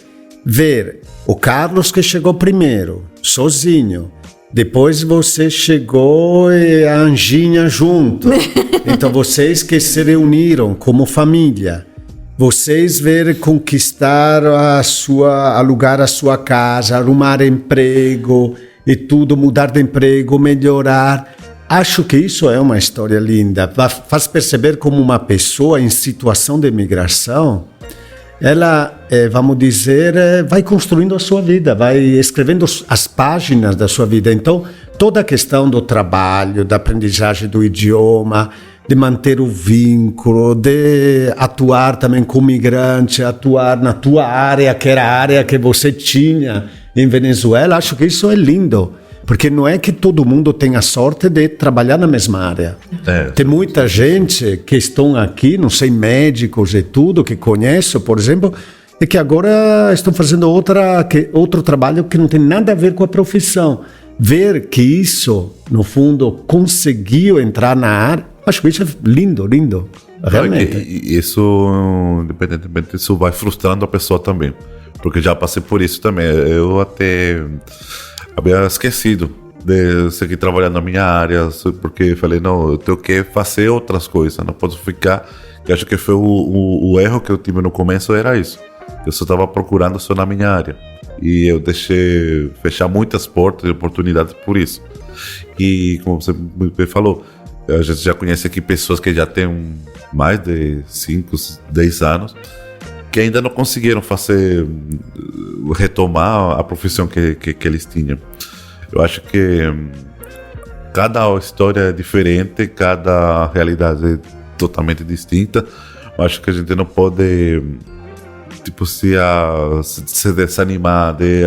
ver o Carlos que chegou primeiro, sozinho. Depois você chegou e a Anjinha junto. Então vocês que se reuniram como família. Vocês verem conquistar alugar a sua casa, arrumar emprego e tudo, mudar de emprego, melhorar. Acho que isso é uma história linda. Faz perceber como uma pessoa em situação de imigração, ela, vamos dizer, vai construindo a sua vida, vai escrevendo as páginas da sua vida. Então, toda a questão do trabalho, da aprendizagem do idioma, de manter o vínculo, de atuar também como migrante, atuar na tua área, que era a área que você tinha em Venezuela, acho que isso é lindo. Porque não é que todo mundo tem a sorte de trabalhar na mesma área. Tem muita gente que estão aqui, não sei, médicos e tudo, que conheço, por exemplo, e que agora estão fazendo outro trabalho que não tem nada a ver com a profissão. Ver que isso, no fundo, conseguiu entrar na área, acho que isso é lindo, lindo. Realmente. Isso, independentemente, isso vai frustrando a pessoa também. Porque já passei por isso também. Eu até havia esquecido de seguir trabalhando na minha área, porque falei, não, eu tenho que fazer outras coisas, não posso ficar. Eu acho que foi o erro que eu tive no começo, era isso. Eu só estava procurando só na minha área. E eu deixei fechar muitas portas e oportunidades por isso. E como você muito bem falou, a gente já conhece aqui pessoas que já têm mais de 5, 10 anos, que ainda não conseguiram retomar a profissão que eles tinham. Eu acho que cada história é diferente, cada realidade é totalmente distinta. Eu acho que a gente não pode se desanimar de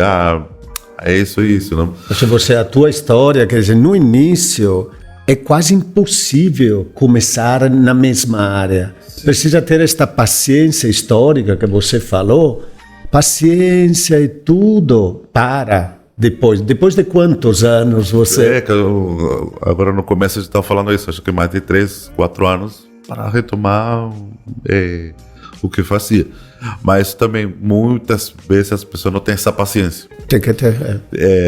é isso, não? Acho a tua história, quer dizer, no início é quase impossível começar na mesma área. Precisa ter esta paciência histórica que você falou, paciência e tudo para depois de quantos anos você... Agora no começo a gente estava falando isso, acho que mais de 3, 4 anos para retomar o que fazia. Mas também muitas vezes as pessoas não têm essa paciência. Tem que ter.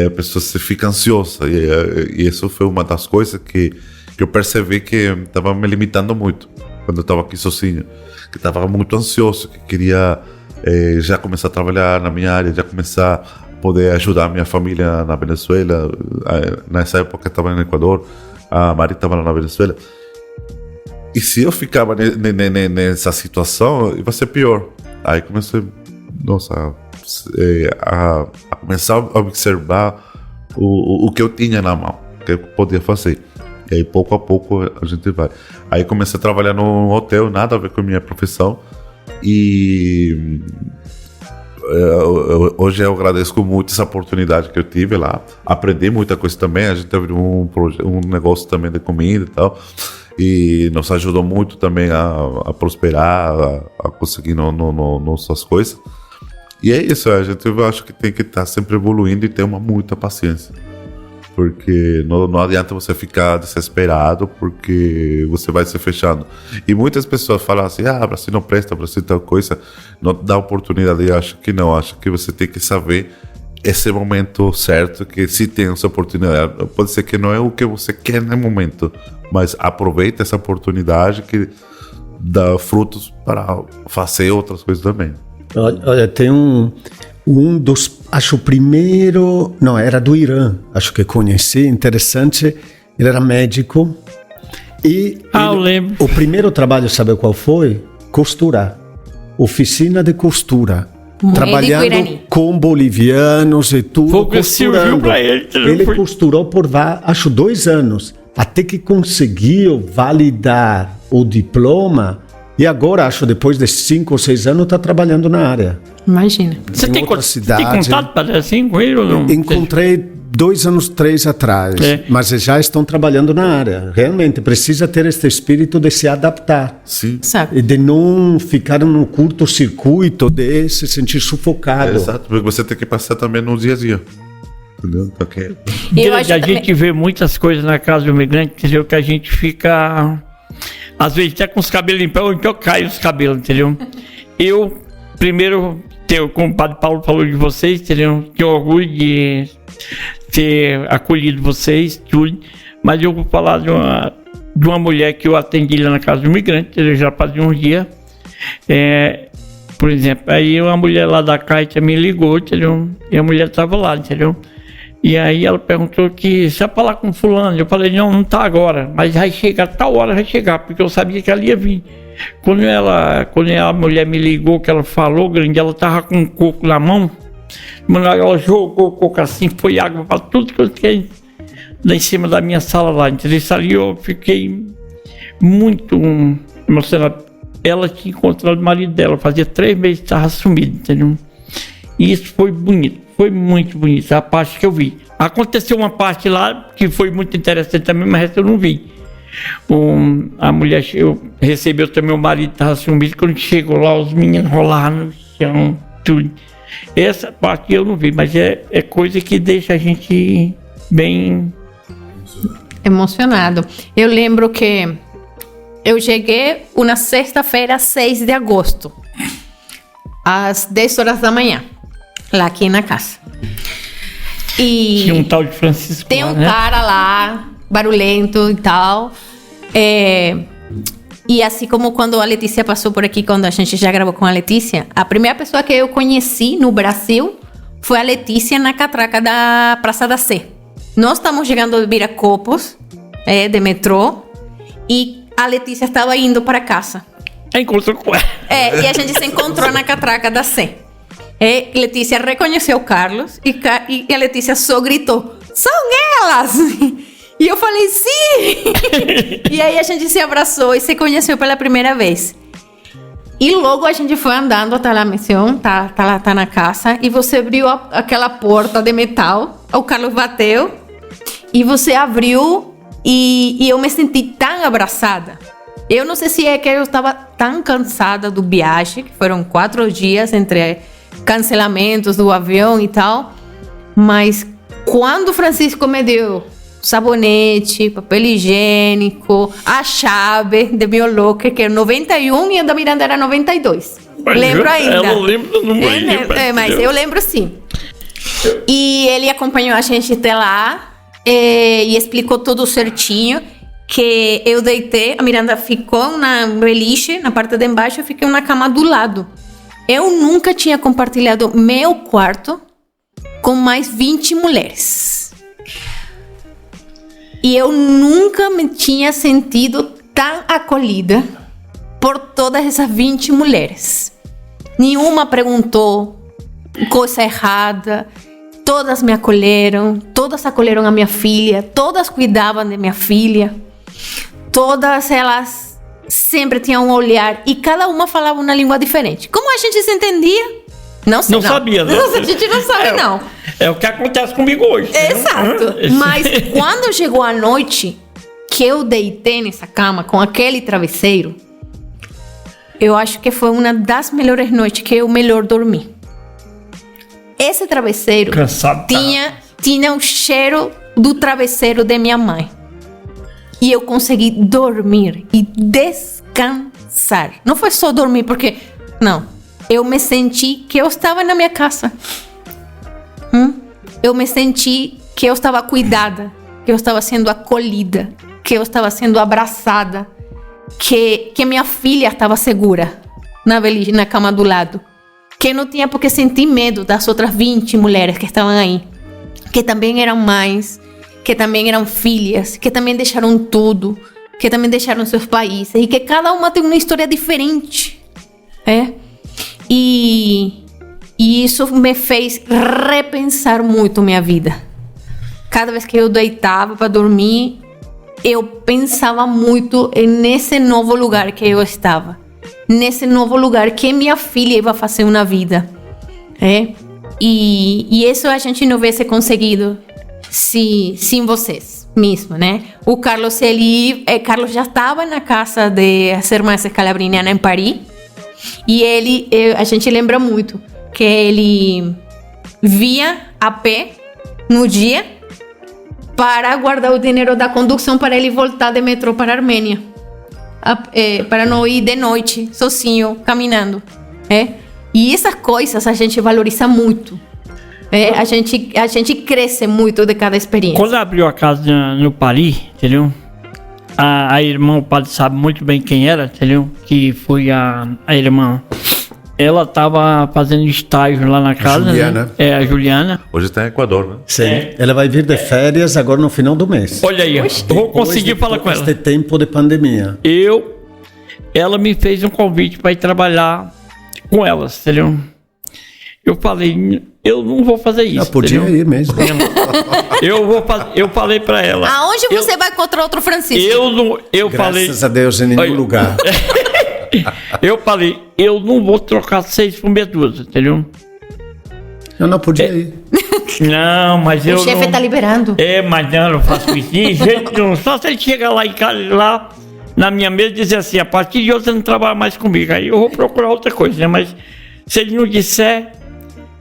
A pessoa se fica ansiosa e isso foi uma das coisas que eu percebi que estava me limitando muito quando eu estava aqui sozinho, que estava muito ansioso, que queria já começar a trabalhar na minha área, já começar a poder ajudar a minha família na Venezuela. Nessa época eu estava no Equador, a Mari estava lá na Venezuela. E se eu ficava nessa situação, ia ser pior. Aí comecei, a começar a observar o que eu tinha na mão, o que eu podia fazer. E aí, pouco a pouco, a gente vai. Aí comecei a trabalhar num hotel, nada a ver com a minha profissão. E hoje eu agradeço muito essa oportunidade que eu tive lá. Aprendi muita coisa também. A gente teve um negócio também de comida e tal. E nos ajudou muito também a prosperar, a conseguir nossas coisas. E é isso, a gente, eu acho que tem que estar sempre evoluindo e ter muita paciência. Porque não adianta você ficar desesperado, porque você vai se fechando. E muitas pessoas falam assim, Brasil não presta, Brasil tal coisa, não dá oportunidade. Eu acho que não, acho que você tem que saber esse momento certo, que se tem essa oportunidade, pode ser que não é o que você quer no momento, mas aproveita essa oportunidade que dá frutos para fazer outras coisas também. Olha, tem um dos, acho o primeiro, não, era do Irã, acho que conheci, interessante, ele era médico e eu lembro. O primeiro trabalho, sabe qual foi? Costurar, oficina de costura. Trabalhando com bolivianos e tudo, costurando. Ele costurou por, acho, 2 anos, até que conseguiu validar o diploma. E agora, acho, depois de 5 ou 6 anos, está trabalhando na área. Imagina. Você tem contato para assim com ele ou não? Encontrei 2 anos, 3 atrás, mas já estão trabalhando na área. Realmente precisa ter este espírito de se adaptar. Sim. Sabe? E de não ficar no curto-circuito, de se sentir sufocado. Exato, porque você tem que passar também no dia a dia. Entendeu? Porque... A gente vê muitas coisas na casa do imigrante, entendeu? Que a gente fica, às vezes, até com os cabelos em pé, ou então cai os cabelos, entendeu? Eu, primeiro, como o Padre Paulo falou de vocês, entendeu? Tenho orgulho de ter acolhido vocês, tudo. Mas eu vou falar de uma mulher que eu atendi lá na casa do imigrante, entendeu? Já fazia uns dias. Por exemplo, aí uma mulher lá da Caixa me ligou, entendeu? E a mulher estava lá, entendeu? E aí ela perguntou que se ia falar com fulano. Eu falei, não tá agora, mas vai chegar, tal hora vai chegar, porque eu sabia que ela ia vir. Quando a mulher me ligou, que ela falou, grande, ela tava com um coco na mão, mas ela jogou o coco assim, foi água para tudo que eu tinha lá em cima da minha sala lá, entendeu? Isso ali eu fiquei muito emocionado. Ela tinha encontrado o marido dela, fazia 3 meses que estava sumido, entendeu? E isso foi bonito, foi muito bonito, a parte que eu vi. Aconteceu uma parte lá que foi muito interessante também, mas essa eu não vi. A mulher recebeu também o marido, estava sumido, quando chegou lá, os meninos rolaram no chão, tudo. Essa parte eu não vi, mas é coisa que deixa a gente bem... emocionado. Eu lembro que eu cheguei uma sexta-feira, 6 de agosto, às 10 horas da manhã, lá aqui na casa. E tinha um tal de Francisco tem lá, um né? cara lá, barulhento e tal. E assim como quando a Letícia passou por aqui, quando a gente já gravou com a Letícia, a primeira pessoa que eu conheci no Brasil foi a Letícia na catraca da Praça da Sé. Nós estamos chegando a Viracopos, de metrô, e a Letícia estava indo para casa. Encontrou com ela. E a gente se encontrou na catraca da Sé. Letícia reconheceu o Carlos e a Letícia só gritou, são elas! E eu falei, sim! E aí a gente se abraçou e se conheceu pela primeira vez. E logo a gente foi andando até a missão, tá na casa, e você abriu aquela porta de metal, o Carlos bateu, e você abriu, e eu me senti tão abraçada. Eu não sei se é que eu estava tão cansada do viagem, que foram 4 dias entre cancelamentos do avião e tal, mas quando o Francisco me deu sabonete, papel higiênico, a chave de meu locker, que era 91 e a da Miranda era 92. Mas lembro ainda. Ela lembra no meio. Mas eu lembro sim. E ele acompanhou a gente até lá e explicou tudo certinho, que eu deitei, a Miranda ficou na beliche, na parte de embaixo, eu fiquei na cama do lado. Eu nunca tinha compartilhado meu quarto com mais 20 mulheres. E eu nunca me tinha sentido tão acolhida por todas essas 20 mulheres. Nenhuma perguntou coisa errada. Todas me acolheram. Todas acolheram a minha filha. Todas cuidavam de minha filha. Todas elas sempre tinham um olhar. E cada uma falava uma língua diferente. Como a gente se entendia? Não sei, não sabia, né? A gente não sabe, não. É o que acontece comigo hoje. Exato. Mas quando chegou a noite que eu deitei nessa cama com aquele travesseiro, eu acho que foi uma das melhores noites que eu melhor dormi. Esse travesseiro tinha o cheiro do travesseiro de minha mãe. E eu consegui dormir e descansar. Não foi só dormir, porque... Não. Eu me senti que eu estava na minha casa. Eu me senti que eu estava cuidada, que eu estava sendo acolhida, que eu estava sendo abraçada, que minha filha estava segura na cama do lado, que não tinha por que sentir medo das outras 20 mulheres que estavam aí, que também eram mães, que também eram filhas, que também deixaram tudo, que também deixaram seus países e que cada uma tem uma história diferente. E isso me fez repensar muito minha vida. Cada vez que eu deitava para dormir, eu pensava muito nesse novo lugar que eu estava. Nesse novo lugar que minha filha ia fazer na vida. E isso a gente não vê ser conseguido sem vocês mesmo, né? O Carlos, Carlos já estava na casa das irmãs Scalabriniana em Paris. E a gente lembra muito que ele via a pé no dia para guardar o dinheiro da condução para ele voltar de metrô para a Armênia. Para não ir de noite, sozinho, caminhando. E essas coisas a gente valoriza muito. A gente cresce muito de cada experiência. Quando abriu a casa no Paris, entendeu? A irmã, o padre sabe muito bem quem era, entendeu? Que foi a irmã. Ela estava fazendo estágio lá na casa, Juliana. né? A Juliana. Hoje está em Equador, né? Sim. Ela vai vir de férias agora no final do mês. Olha aí, eu vou conseguir falar com ela. Este tempo de pandemia. Ela me fez um convite para ir trabalhar com elas, entendeu? Eu falei, eu não vou fazer isso. Eu podia ir mesmo. Eu falei para ela. Aonde você vai encontrar outro Francisco? Graças a Deus, em nenhum lugar. Eu falei, eu não vou trocar 6 por meia dúzia, entendeu? Eu não podia ir. Não, mas O chefe está liberando. Mas não, eu não faço isso de jeito nenhum. Só se ele chegar lá, lá na minha mesa e dizer assim, a partir de hoje você não trabalha mais comigo. Aí eu vou procurar outra coisa, né? Mas se ele não disser,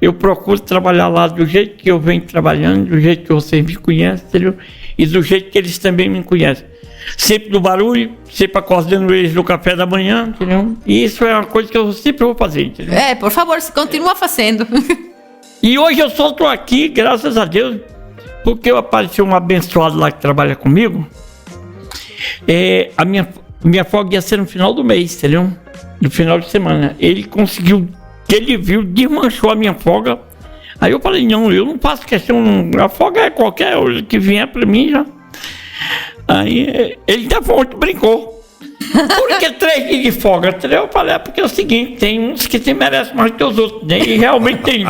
eu procuro trabalhar lá do jeito que eu venho trabalhando, do jeito que vocês me conhecem, entendeu? E do jeito que eles também me conhecem. Sempre no barulho, sempre acordando eles no café da manhã, entendeu? E isso é uma coisa que eu sempre vou fazer, entendeu? Por favor, continua fazendo. E hoje eu só estou aqui, graças a Deus, porque apareceu um abençoado lá que trabalha comigo. A minha folga ia ser no final do mês, entendeu? No final de semana. Ele conseguiu, que ele viu, desmanchou a minha folga. Aí eu falei, não, eu não faço questão, a folga é qualquer que vier para mim já. Aí ele da fonte brincou. Por que 3 dias de folga? Eu falei, porque é o seguinte, tem uns que se merecem mais que os outros, né? E realmente tem.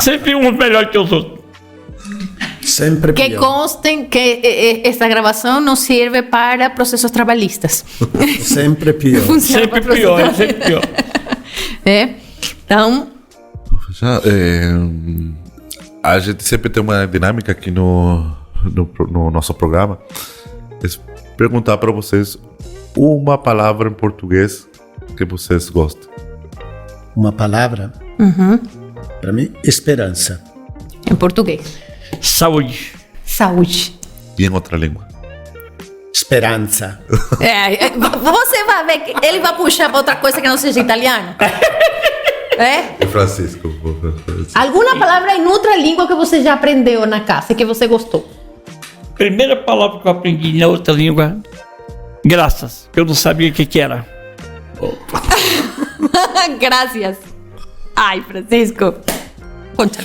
Sempre uns melhores que os outros. Sempre pior. Que constem que esta gravação não serve para processos trabalhistas. Sempre pior. Sempre pior, sempre pior. Então... A gente sempre tem uma dinâmica aqui no nosso programa. Perguntar para vocês uma palavra em português que vocês gostam. Uma palavra? Para mim, esperança. Em português. Saúde. E em outra língua? Esperança. Você vai ver que ele vai puxar para outra coisa que não seja italiano. Francisco. Alguma palavra em outra língua que você já aprendeu na casa e que você gostou? Primeira palavra que eu aprendi na outra língua, graças. Eu não sabia o que era. Graças. Ai, Francisco. Conta.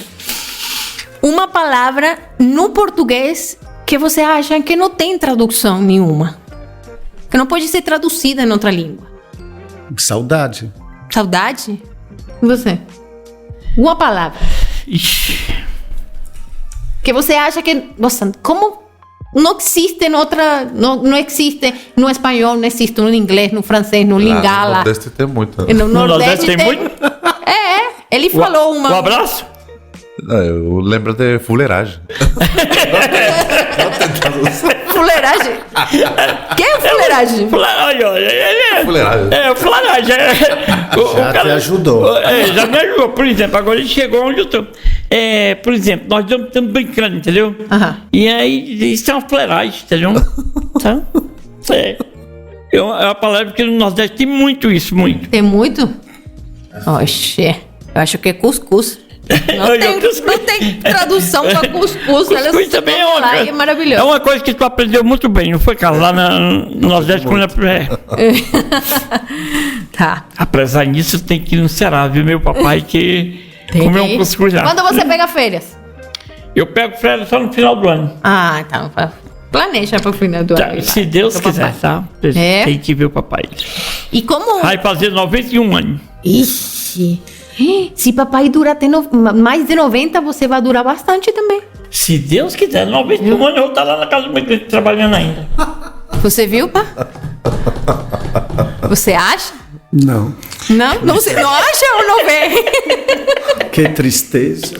Uma palavra no português que você acha que não tem tradução nenhuma. Que não pode ser traduzida em outra língua. Saudade. Saudade? E você? Uma palavra. Ixi. Que você acha que... Nossa, como... Não existe em outra... Não existe no espanhol, não existe no inglês, no francês, no lingala. No Nordeste tem muito. No Nordeste tem muito? Ele falou uma... Um abraço? Eu lembro de fuleiragem. Fuleiragem? Que é fuleiragem? Fuleiragem. Fuleiragem. Já te ajudou. Já me ajudou. Por exemplo, agora ele chegou onde eu estou. Por exemplo, nós estamos brincando, entendeu? E aí, isso é uma fuleiragem, entendeu? Tá? É uma palavra que no Nordeste tem muito isso, muito. Tem muito? Oxe, eu acho que é cuscuz. Não tem tradução para cuscuz. Cuscuz também é maravilhoso. É uma coisa que tu aprendeu muito bem, não foi, Carlos? Lá no Nordeste, quando Tá. Apesar disso, tem que ir no Ceará, viu? Meu papai que comeu um cuscuz lá. Quando você pega férias? Eu pego férias só no final do ano. Então planeja para o final do ano. Se Deus quiser, tá? Tem que ver o papai. E como... Vai fazer 91 anos. Ixi... Se papai durar até mais de 90, você vai durar bastante também. Se Deus quiser, 91 anos eu vou estar lá na casa do meu cliente trabalhando ainda. Você viu, pá? Você acha? Não. Não? Você não acha ou não vê? Que tristeza.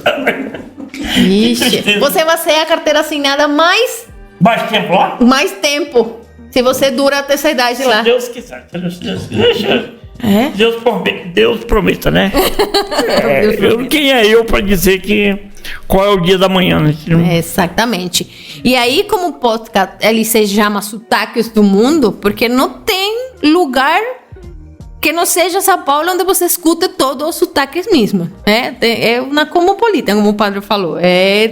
Ixi, você vai ser a carteira assinada mais tempo lá? tempo. Se você dura até essa idade lá. Se Deus quiser. Deus prometa, né? Quem é eu para dizer qual é o dia da manhã, né? Exatamente. E aí, como o podcast ele se chama Sotaques do Mundo, porque não tem lugar que não seja São Paulo onde você escute todos os sotaques mesmo. É na Cosmopolitan, como o padre falou.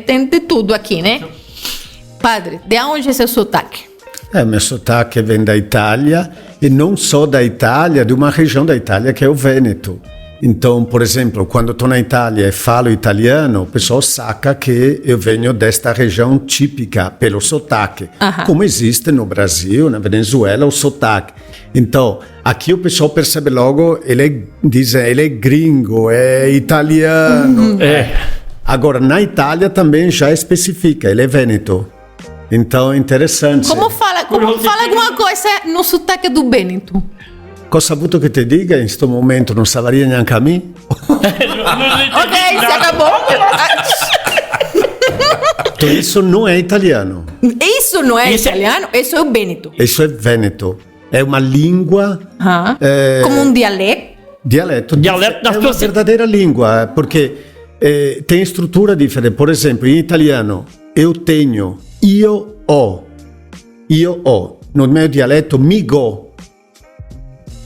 Tem de tudo aqui, né? Padre, de onde é seu sotaque? Meu sotaque vem da Itália, e não só da Itália, de uma região da Itália que é o Vêneto. Então, por exemplo, quando estou na Itália e falo italiano, o pessoal saca que eu venho desta região típica pelo sotaque, como existe no Brasil, na Venezuela, o sotaque. Então, aqui o pessoal percebe logo, ele é gringo, é italiano. Agora, na Itália também já especifica, ele é Vêneto. Então, interessante. Como fala alguma coisa no sotaque do Bêneto? Cosa avuto che ti dica in questo momento non saperia neanche a me? Ok, se acabou. Então, isso não é italiano. Isso não é italiano? Isso é o Bêneto. Isso é Vêneto. É uma língua... Como um dialeto? Dialeto é uma verdadeira língua, porque tem estrutura diferente. Por exemplo, em italiano, eu tenho, io ho. No meu dialeto, migo.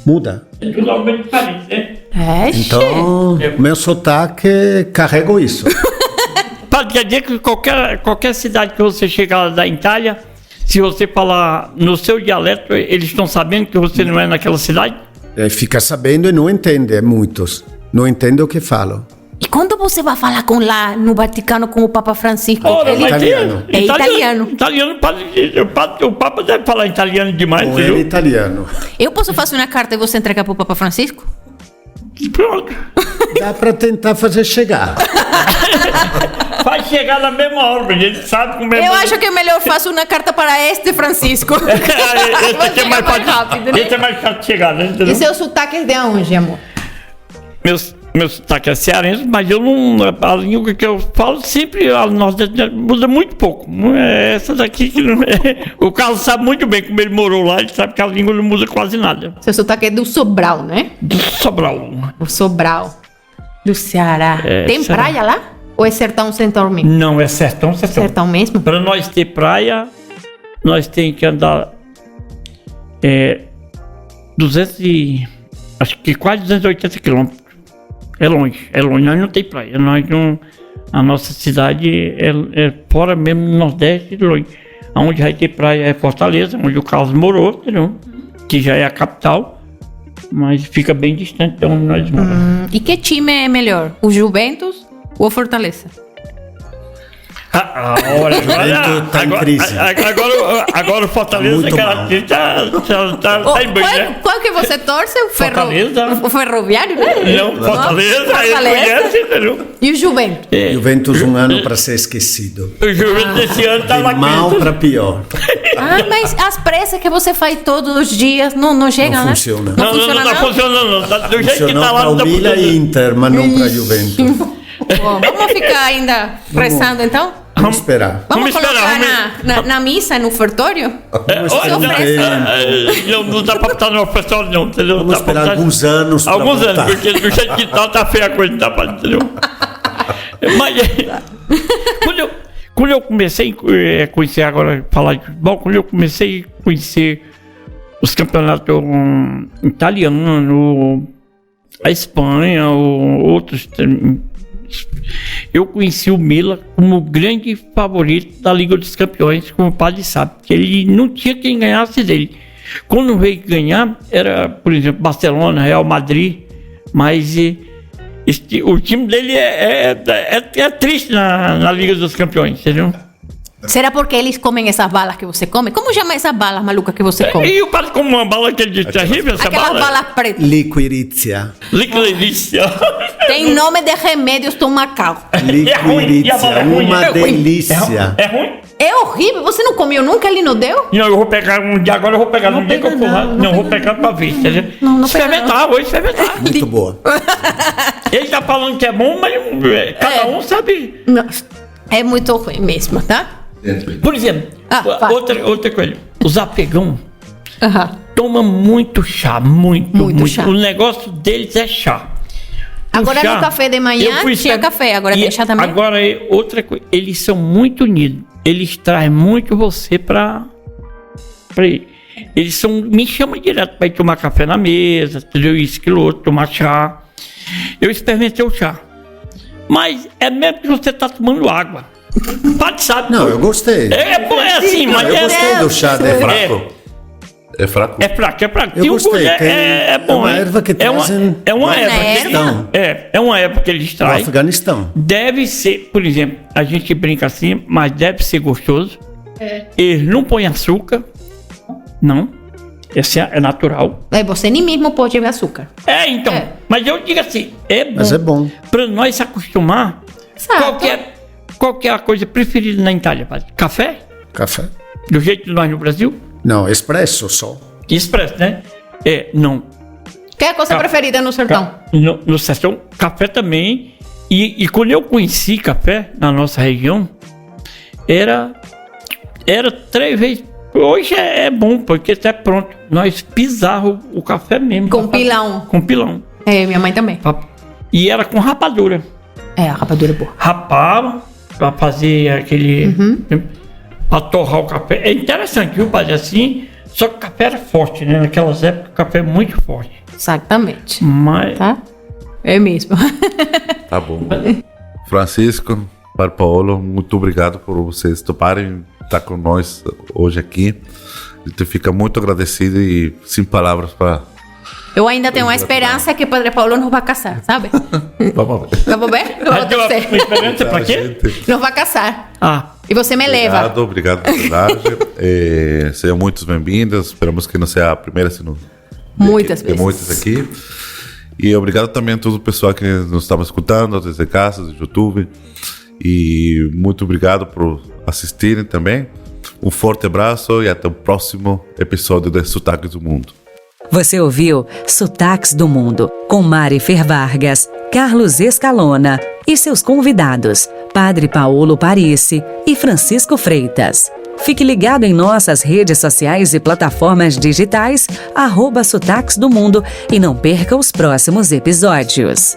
Muda. É totalmente diferente, né? Então, meu sotaque carrego isso. Padre, quer dizer que qualquer cidade que você chegar da Itália, se você falar no seu dialeto, eles estão sabendo que você não é naquela cidade? Fica sabendo e não entende, muitos. Não entende o que falam. E quando você vai falar lá no Vaticano com o Papa Francisco? Ele é italiano. O Papa deve falar italiano demais. Ou ele é italiano. Eu posso fazer uma carta e você entregar para o Papa Francisco? Pronto. Dá para tentar fazer chegar. Vai chegar na mesma hora, a gente sabe como é. Eu acho que é melhor fazer uma carta para este Francisco. Esse é mais rápido, né? Esse é mais fácil de chegar, né? E seu sotaque é de onde, amor? Meu sotaque é cearense, mas eu não. A língua que eu falo sempre muda muito pouco. Essa daqui que não é. O Carlos sabe muito bem como ele morou lá, ele sabe que a língua não muda quase nada. Seu sotaque é do Sobral, né? Do Sobral. O Sobral. Do Ceará. Tem Ceará. praia lá? Ou é sertão central mesmo? Não, é sertão. Sertão mesmo? Para nós ter praia, nós temos que andar acho que quase 280 quilômetros. É longe. Nós não tem praia. A nossa cidade é fora mesmo do Nordeste, longe. Onde vai ter praia é Fortaleza, onde o Carlos morou, entendeu? Que já é a capital, mas fica bem distante de onde nós moramos. E que time é melhor? O Juventus ou a Fortaleza? Tá em crise. Agora o Fortaleza tá em banho, né? Qual que você torce? Fortaleza. O Ferroviário, né? Não, Fortaleza. Ele conhece, entendeu? E o Juventus? Juventus um ano para ser esquecido. O Juventus esse ano tá lá. De mal para pior. Mas as pressas que você faz todos os dias não chegam, né? Funciona. Não tá funcionando, não. Do jeito que tá lá, não não tá Milan funcionando. e Inter, mas não para Juventus. Bom, vamos ficar ainda rezando, então? Vamos esperar. Vamos colocar na missa, no ofertório? Não dá pra botar no ofertório, não, entendeu? Vamos esperar alguns anos. Alguns anos, porque do jeito que tá feia a coisa, tá, entendeu? Mas quando eu comecei a conhecer, agora falar de futebol, quando eu comecei a conhecer os campeonatos italianos, a Espanha, outros. Eu conheci o Milan como grande favorito da Liga dos Campeões, como o padre sabe, que ele não tinha quem ganhasse dele. Quando veio ganhar, era, por exemplo, Barcelona, Real Madrid, mas o time dele é triste na Liga dos Campeões, entendeu? Será porque eles comem essas balas que você come? Como chama essas balas malucas que você come? E o padre come uma bala que é terrível, essa Aquelas bala? balas pretas. Liquirizia. Liquirizia. Tem nome de remédio estomacal. Liquirizia, uma delícia. É ruim? É horrível. Você não comeu nunca? Ele não deu? Não, eu vou pegar um dia, agora eu vou pegar no dia que eu for lá. Não, vou pegar pra ver, entendeu? Não Experimentar, vou experimentar. Muito boa. Ele tá falando que é bom, mas cada um sabe. É muito ruim mesmo, tá? Por exemplo, outra coisa. Os afegãos tomam muito chá, muito chá. O negócio deles é chá. Agora no café de manhã tinha café, agora tem chá também. Agora outra coisa, eles são muito unidos. Eles trazem muito você pra ir. Eles me chamam direto para ir tomar café na mesa, entendeu? Isso, aquilo outro, tomar chá. Eu experimentei o chá. Mas é mesmo que você tá tomando água. Pode sabe. Não, eu gostei. É assim, mas eu gostei do chá dele. É fraco? É fraco. Eu gostei. É bom. É uma erva que trazem... É uma erva que eles trazem. Do Afeganistão. Deve ser, por exemplo, a gente brinca assim, mas deve ser gostoso. Eles não põem açúcar. Não. Esse é natural. Você nem mesmo pode beber açúcar. Então. Mas eu digo assim, é bom. Mas é bom. Pra nós se acostumar. Qual que é a coisa preferida na Itália, padre? Café? Café. Do jeito de nós no Brasil? Não, expresso só. Expresso, né? Não. Que é a coisa preferida no sertão? No sertão, café também. E quando eu conheci café na nossa região, era 3 vezes. Hoje é bom, porque está pronto. Nós pisava o café mesmo. Com pilão. Com pilão. Minha mãe também. E era com rapadura. A rapadura é boa. Rapava para fazer aquele... Para torrar o café. É interessante, viu, padre? Assim, só que o café era forte, né? Naquelas épocas o café é muito forte. Exatamente. Mas... Tá? É mesmo. Tá bom. Francisco, Padre Paolo, muito obrigado por vocês toparem estar com nós hoje aqui. A gente fica muito agradecido e sem palavras para... Eu ainda tenho uma esperança que Padre Paulo nos vai casar, sabe? Vamos ver. Vamos ver? Uma esperança para quê? Nos vai casar. Ah. E você me leva. Obrigado por verdade. Sejam muito bem-vindas. Esperamos que não seja a primeira, senão muitas vezes. Muitas aqui. E obrigado também a todo o pessoal que nos estava escutando, desde casa, do YouTube. E muito obrigado por assistirem também. Um forte abraço e até o próximo episódio de Sotaques do Mundo. Você ouviu Sotaques do Mundo, com Mari Fervargas, Carlos Escalona e seus convidados, Padre Paolo Parisi e Francisco Freitas. Fique ligado em nossas redes sociais e plataformas digitais, @Sotaques do Mundo, e não perca os próximos episódios.